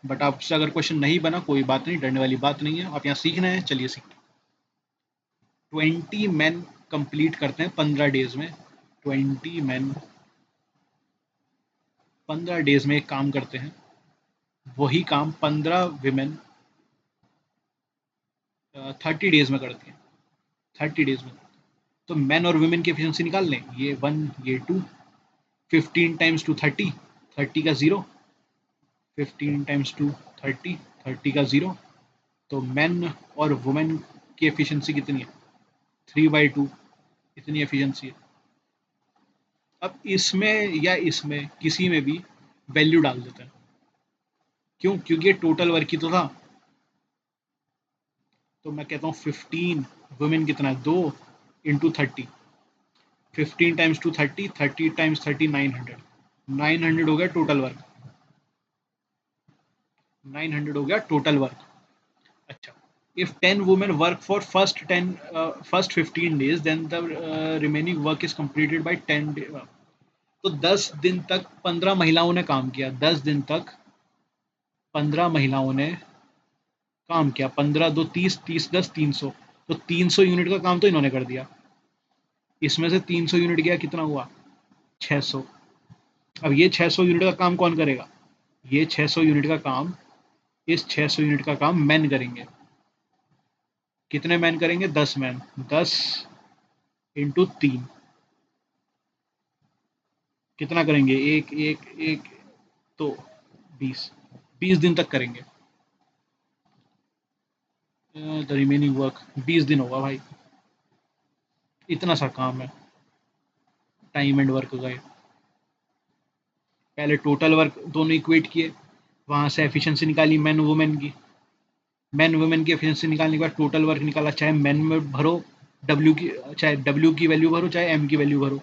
बट आपसे अगर क्वेश्चन नहीं बना कोई बात नहीं, डरने वाली बात नहीं है। आप यहाँ सीखना है, चलिए सीखते हैं। 20 मैन कंप्लीट करते हैं 15 डेज में। 20 मैन 15 डेज में एक काम करते हैं, वही काम 15 विमेन 30 डेज में करती हैं। 30 डेज में। तो मैन और वुमेन की एफिशिएंसी निकाल लें। ये 1 ये 2, 15 टाइम्स 2 30, 30 का 0, 15 टाइम्स 2 30, 30 का 0। तो मैन और वुमेन की एफिशिएंसी कितनी है? 3/2, इतनी एफिशिएंसी है। अब इसमें या इसमें किसी में भी वैल्यू डाल देते हैं। क्यों? क्योंकि ये टोटल वर्क ही तो था। तो मैं कहता हूँ 15, वुमेन कितना है? 2 इंटू 30, 15 टाइम्स 2 30, 30 टाइम्स 30 900, 900 हो गया टोटल वर्क। 900 हो गया टोटल वर्क। अच्छा, if 10 women work for first 15 days then the remaining work is completed by 10 day, तो 10 दिन तक 15 महिलाओं ने काम किया। 10 दिन तक 15 महिलाओं ने काम किया। 15 2 30, 30 10 300, तो 300 यूनिट का काम तो इन्होंने कर दिया। इसमें से 300 यूनिट गया, कितना हुआ? 600। अब ये 600 यूनिट का काम कौन करेगा? ये 600 यूनिट का काम, इस 600 यूनिट का काम मैन करेंगे। कितने मैन करेंगे? 10 मैन। 10 इंटू 3, कितना करेंगे? एक एक एक, तो 20, 20 दिन तक करेंगे। द रिमेनिंग वर्क 20 दिन होगा भाई। इतना सा काम है, टाइम एंड वर्क गए। पहले टोटल वर्क दोनों इक्वेट किए, वहां से एफिशिएंसी निकाली मैन वुमेन की। मैन वुमेन की एफिशिएंसी निकालने के बाद टोटल वर्क निकाला, चाहे मैन में भरो डब्ल्यू की, चाहे डब्ल्यू की वैल्यू भरो चाहे एम की वैल्यू भरो,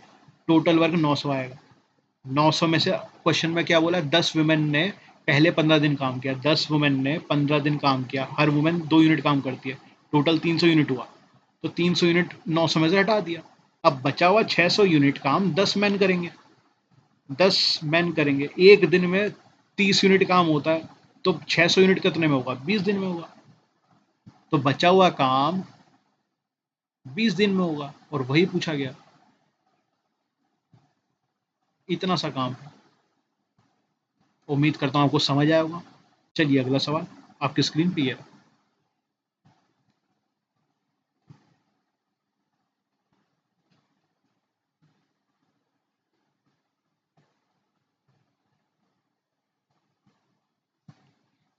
टोटल वर्क 900 आएगा। 900 में से क्वेश्चन में क्या बोला? 10 वुमेन ने पहले 15 दिन काम किया। 10 वुमेन ने 15 दिन काम किया, हर वुमेन 2 यूनिट काम करती है, टोटल 300 यूनिट हुआ। तो 300 यूनिट 900 में से हटा दिया। अब बचा हुआ 600 यूनिट काम 10 मैन करेंगे। 10 मैन करेंगे, एक दिन में 30 यूनिट काम होता है, तो 600 यूनिट कितने में होगा? 20 दिन में होगा। तो बचा हुआ काम 20 दिन में होगा और वही पूछा गया। इतना सा काम है। उम्मीद करता हूँ आपको समझ आया होगा। चलिए अगला सवाल आपकी स्क्रीन पे है।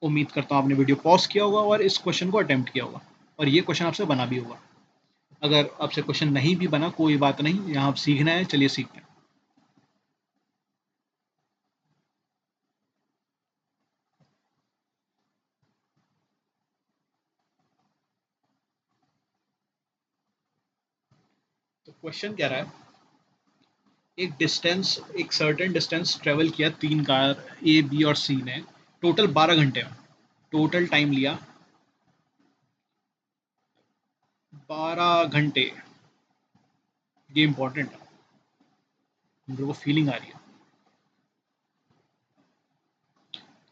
उम्मीद करता हूँ आपने वीडियो पॉज किया होगा और इस क्वेश्चन को अटेम्प्ट किया होगा और ये क्वेश्चन आपसे बना भी होगा। अगर आपसे क्वेश्चन नहीं भी बना कोई बात नहीं, यहाँ आप सीखना है, चलिए सीखते हैं। क्वेश्चन क्या रहा है, एक सर्टेन डिस्टेंस ट्रेवल किया तीन कार ए बी और सी ने टोटल 12 घंटे में। टोटल टाइम लिया 12 घंटे। ये इंपॉर्टेंट है, मेरे को फीलिंग आ रही है।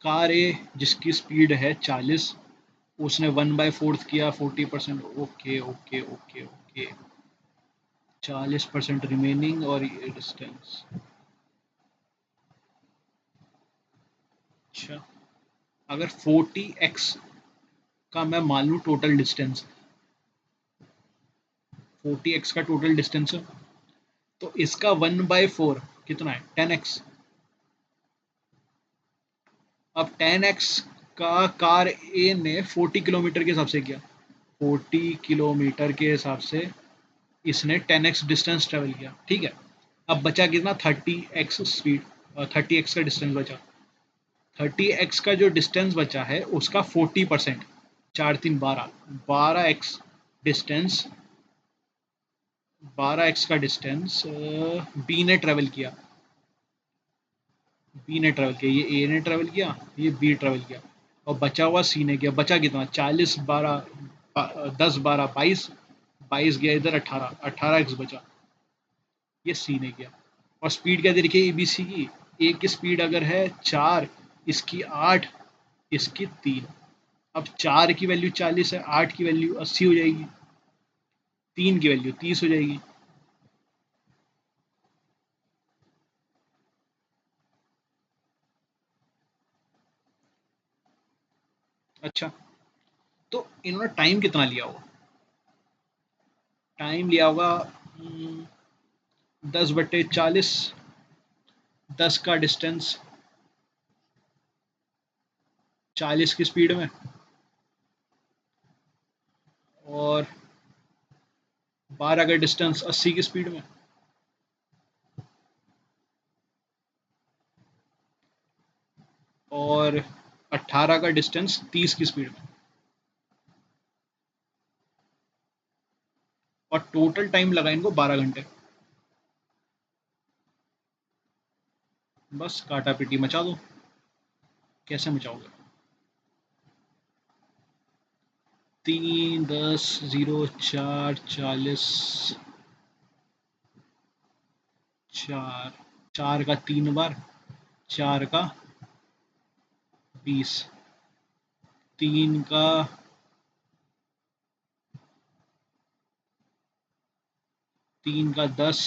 कार ए जिसकी स्पीड है 40, उसने 1/4 किया 40%। Okay okay okay okay, 40% remaining और ये डिस्टेंस। अच्छा, अगर 40x का मैं मान लूँ टोटल डिस्टेंस, 40x का टोटल डिस्टेंस है, तो इसका 1/4 कितना है, 10x। अब 10x का कार ए ने 40 किलोमीटर के हिसाब से किया, 40 किलोमीटर के हिसाब से इसने 10x डिस्टेंस ट्रेवल किया, ठीक है। अब बचा कितना, 30x स्पीड, 30x का डिस्टेंस बचा। 30x का जो डिस्टेंस बचा है उसका 40%, 4 3 12, 12x डिस्टेंस, 12x का डिस्टेंस बी ने ट्रेवल किया, बी ने ट्रेवल किया, ये ए ने ट्रेवल किया, ये बी ट्रेवल किया, और बचा हुआ सी ने किया। बचा कितना, 40 12 10 12 22, 22 गया इधर, 18x बचा, ये सी ने किया। और स्पीड क्या दे रखी है ए बी सी की, ए की स्पीड अगर है 4, इसकी 8, इसकी 3। अब 4 की वैल्यू 40 है, 8 की वैल्यू 80 हो जाएगी, 3 की वैल्यू 30 हो जाएगी। अच्छा, तो इन्होंने टाइम कितना लिया होगा, टाइम लिया होगा 10/40, 10 का डिस्टेंस 40 की स्पीड में, और 12 का डिस्टेंस 80 की स्पीड में, और 18 का डिस्टेंस 30 की स्पीड में, और टोटल टाइम लगा इनको 12 घंटे। बस काटा पीटी मचा दो। कैसे मचाओगे, 3 10 0 4 40, 4, 4 का 3 बार, 4 का 20, 3 का 10,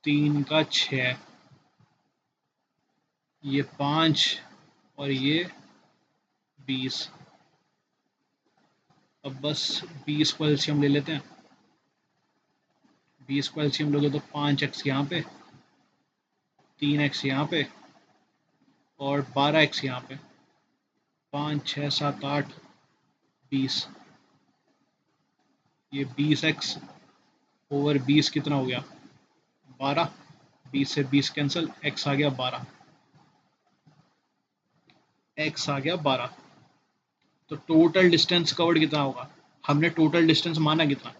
3 का 6, ये 5, और ये 20। अब बस 20 को एलसीएम ले लेते हैं, 20 को एलसीएम लोगे तो 5x यहाँ पे, 3x यहाँ पे, और 12x यहाँ पे, 5 6 7 8 20। ये 20x ओवर 20 कितना हो गया, 12। 20 से 20 कैंसिल, x आ गया 12, x आ गया 12। तो टोटल डिस्टेंस कवर्ड कितना होगा, हमने टोटल डिस्टेंस माना कितना,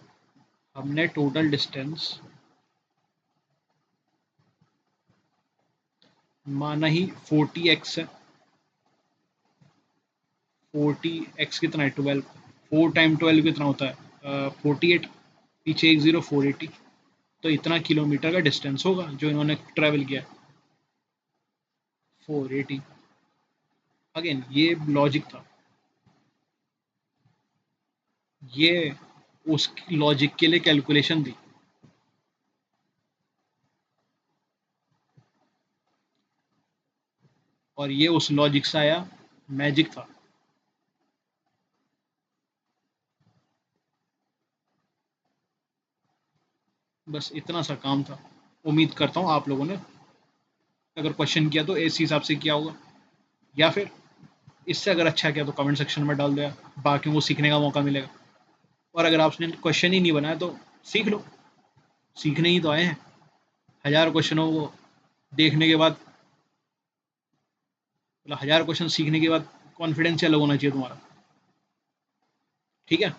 हमने टोटल डिस्टेंस माना ही 40x है। 40x कितना है, 12, 4 टाइम 12 कितना होता है, 48, पीछे एक जीरो, 480। तो इतना किलोमीटर का डिस्टेंस होगा जो इन्होंने ट्रेवल किया, 480। अगेन ये लॉजिक था, ये उस लॉजिक के लिए कैलकुलेशन थी, और ये उस लॉजिक से आया मैजिक था। बस इतना सा काम था। उम्मीद करता हूँ आप लोगों ने अगर क्वेश्चन किया तो इस हिसाब से किया होगा, या फिर इससे अगर अच्छा किया तो कमेंट सेक्शन में डाल दो यार, बाकियों को सीखने का मौका मिलेगा। और अगर आपने क्वेश्चन ही नहीं बनाया तो सीख लो, सीखने ही तो आए हैं। 1000 क्वेश्चनों को देखने के बाद, मतलब 1000 क्वेश्चन सीखने के बाद कॉन्फिडेंस अलग होना चाहिए तुम्हारा। ठीक है,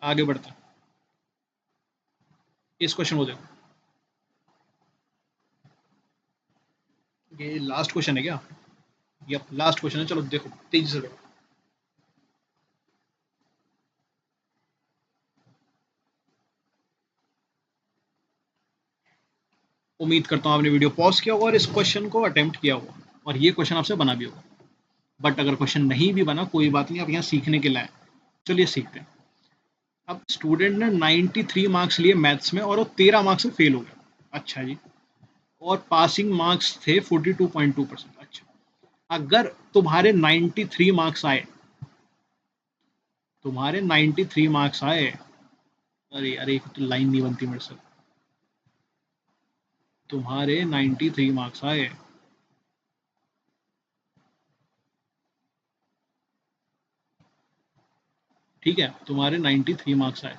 आगे बढ़ते हैं। इस क्वेश्चन को देखो, ये लास्ट क्वेश्चन है क्या? यप, लास्ट क्वेश्चन है। चलो देखो तेजी से देखो। उम्मीद करता हूँ आपने वीडियो पॉज किया होगा और इस क्वेश्चन को अटेम्प्ट किया होगा और ये क्वेश्चन आपसे बना भी होगा। बट अगर क्वेश्चन नहीं भी बना कोई बात नहीं, आप यहाँ सीखने के लाए। चलिए सीखते हैं। अब स्टूडेंट ने 93 मार्क्स लिए मैथ्स में और वो 13 मार्क्स से फेल हो गया। अच्छा जी। और पासिंग मार्क्स थे 42.2%। अच्छा, अगर तुम्हारे 93 मार्क्स आए, तुम्हारे 93 मार्क्स आए, अरे अरे तो लाइन नहीं बनती मेरे से, तुम्हारे 93 मार्क्स आए, ठीक है, तुम्हारे 93 मार्क्स आए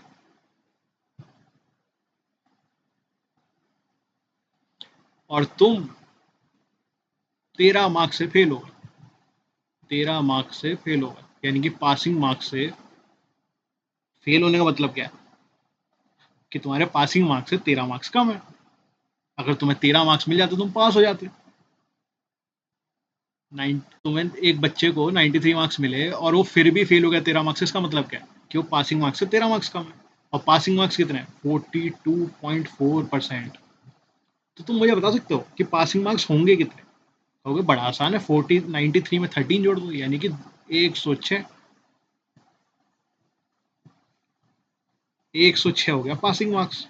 और तुम 13 मार्क्स से फेल हो गए, 13 मार्क्स से फेल हो गए, यानी कि पासिंग मार्क्स से फेल होने का मतलब क्या है कि तुम्हारे पासिंग मार्क्स से 13 मार्क्स कम है। अगर तुम्हें 13 मार्क्स मिल जाते तुम पास हो जाते। तुम्हें एक बच्चे को 93 मार्क्स मिले और वो फिर भी फेल हो गया 13 मार्क्स से, इसका मतलब क्या है कि वो पासिंग मार्क्स से 13 मार्क्स कम है। और पासिंग मार्क्स कितने हैं? 42.4%। तो तुम मुझे बता सकते हो कि पासिंग मार्क्स होंगे कितने? कहोगे बड़ा आसान है, 93 में 13 जोड़ दो, यानी कि 106। 106 हो गया पासिंग मार्क्स।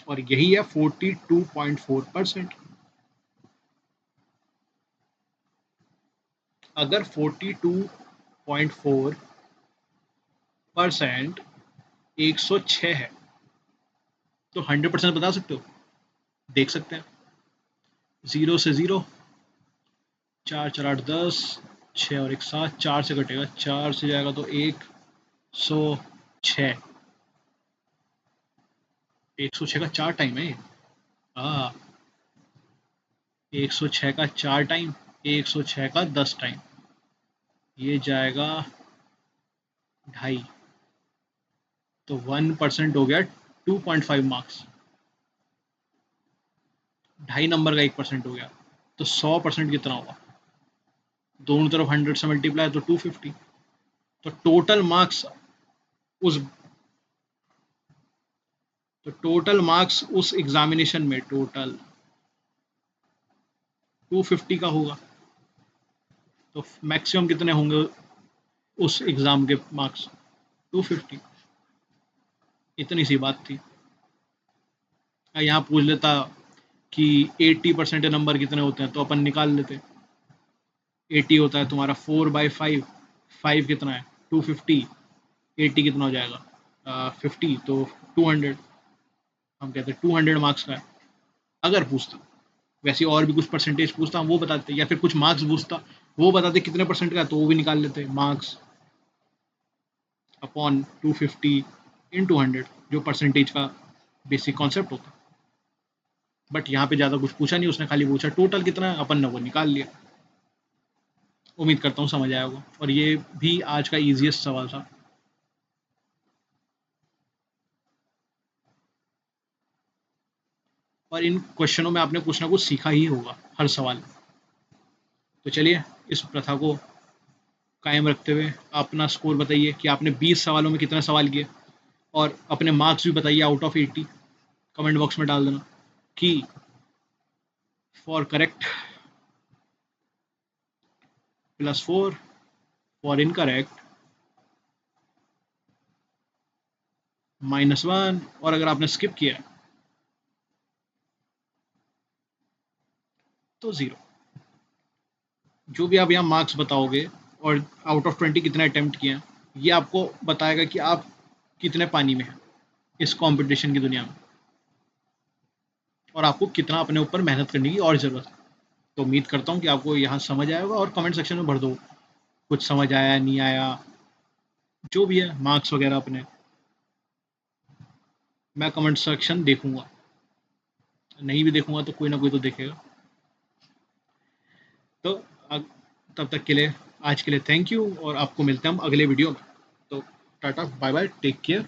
और यही है 42.4%। अगर 42.4% 106 है तो 100% बता सकते हो? देख सकते हैं। 0 से 0, 4 4 8 10, 6 और 1 7, 4 से कटेगा, 4 से जाएगा तो 106। 106 का 4 टाइम है ये। हाँ, 106 का 4 टाइम, 106 का 10 टाइम, ये जाएगा 2.5। तो 1% हो गया 2.5 मार्क्स। 2.5 नंबर का 1% हो गया, तो 100% कितना होगा? दोनों तरफ 100 से मल्टीप्लाई तो 250। तो उस टोटल मार्क्स उस एग्जामिनेशन में टोटल 250 का होगा। तो मैक्सिमम कितने होंगे उस एग्जाम के मार्क्स? 250। इतनी सी बात थी। यहाँ पूछ लेता कि 80% नंबर कितने होते हैं तो अपन निकाल लेते। 80 होता है तुम्हारा 4/5, 5 कितना है? 250। 80 कितना हो जाएगा? 50, तो 200। हम कहते हैं 200 मार्क्स का है। अगर पूछता, वैसे और भी कुछ परसेंटेज पूछता वो बताते, या फिर कुछ मार्क्स पूछता वो बताते कितने परसेंट का, तो वो भी निकाल लेते। मार्क्स अपॉन 250 इंटू 100, जो परसेंटेज का बेसिक कॉन्सेप्ट होता। बट यहाँ पे ज़्यादा कुछ पूछा नहीं उसने, खाली पूछा टोटल कितना है, अपन ने वो निकाल लिया। उम्मीद करता हूँ समझ आया होगा और ये भी आज का इजीएस्ट सवाल था। और इन क्वेश्चनों में आपने कुछ ना कुछ सीखा ही होगा हर सवाल। तो चलिए इस प्रथा को कायम रखते हुए अपना स्कोर बताइए कि आपने 20 सवालों में कितने सवाल किए, और अपने मार्क्स भी बताइए आउट ऑफ 80 कमेंट बॉक्स में डाल देना कि फॉर करेक्ट +4, फॉर इनकरेक्ट -1, और अगर आपने स्किप किया तो 0। जो भी आप यहाँ मार्क्स बताओगे और आउट ऑफ 20 कितने अटेम्प्ट किए हैं, ये आपको बताएगा कि आप कितने पानी में हैं इस कंपटीशन की दुनिया में, और आपको कितना अपने ऊपर मेहनत करने की और ज़रूरत है। तो उम्मीद करता हूँ कि आपको यहाँ समझ आया होगा, और कमेंट सेक्शन में भर दो कुछ समझ आया नहीं आया, जो भी है मार्क्स वगैरह अपने। मैं कमेंट सेक्शन देखूंगा, नहीं भी देखूंगा तो कोई ना कोई तो देखेगा। तो तब तक के लिए, आज के लिए थैंक यू, और आपको मिलते हैं हम अगले वीडियो में। तो tata bye bye, take care.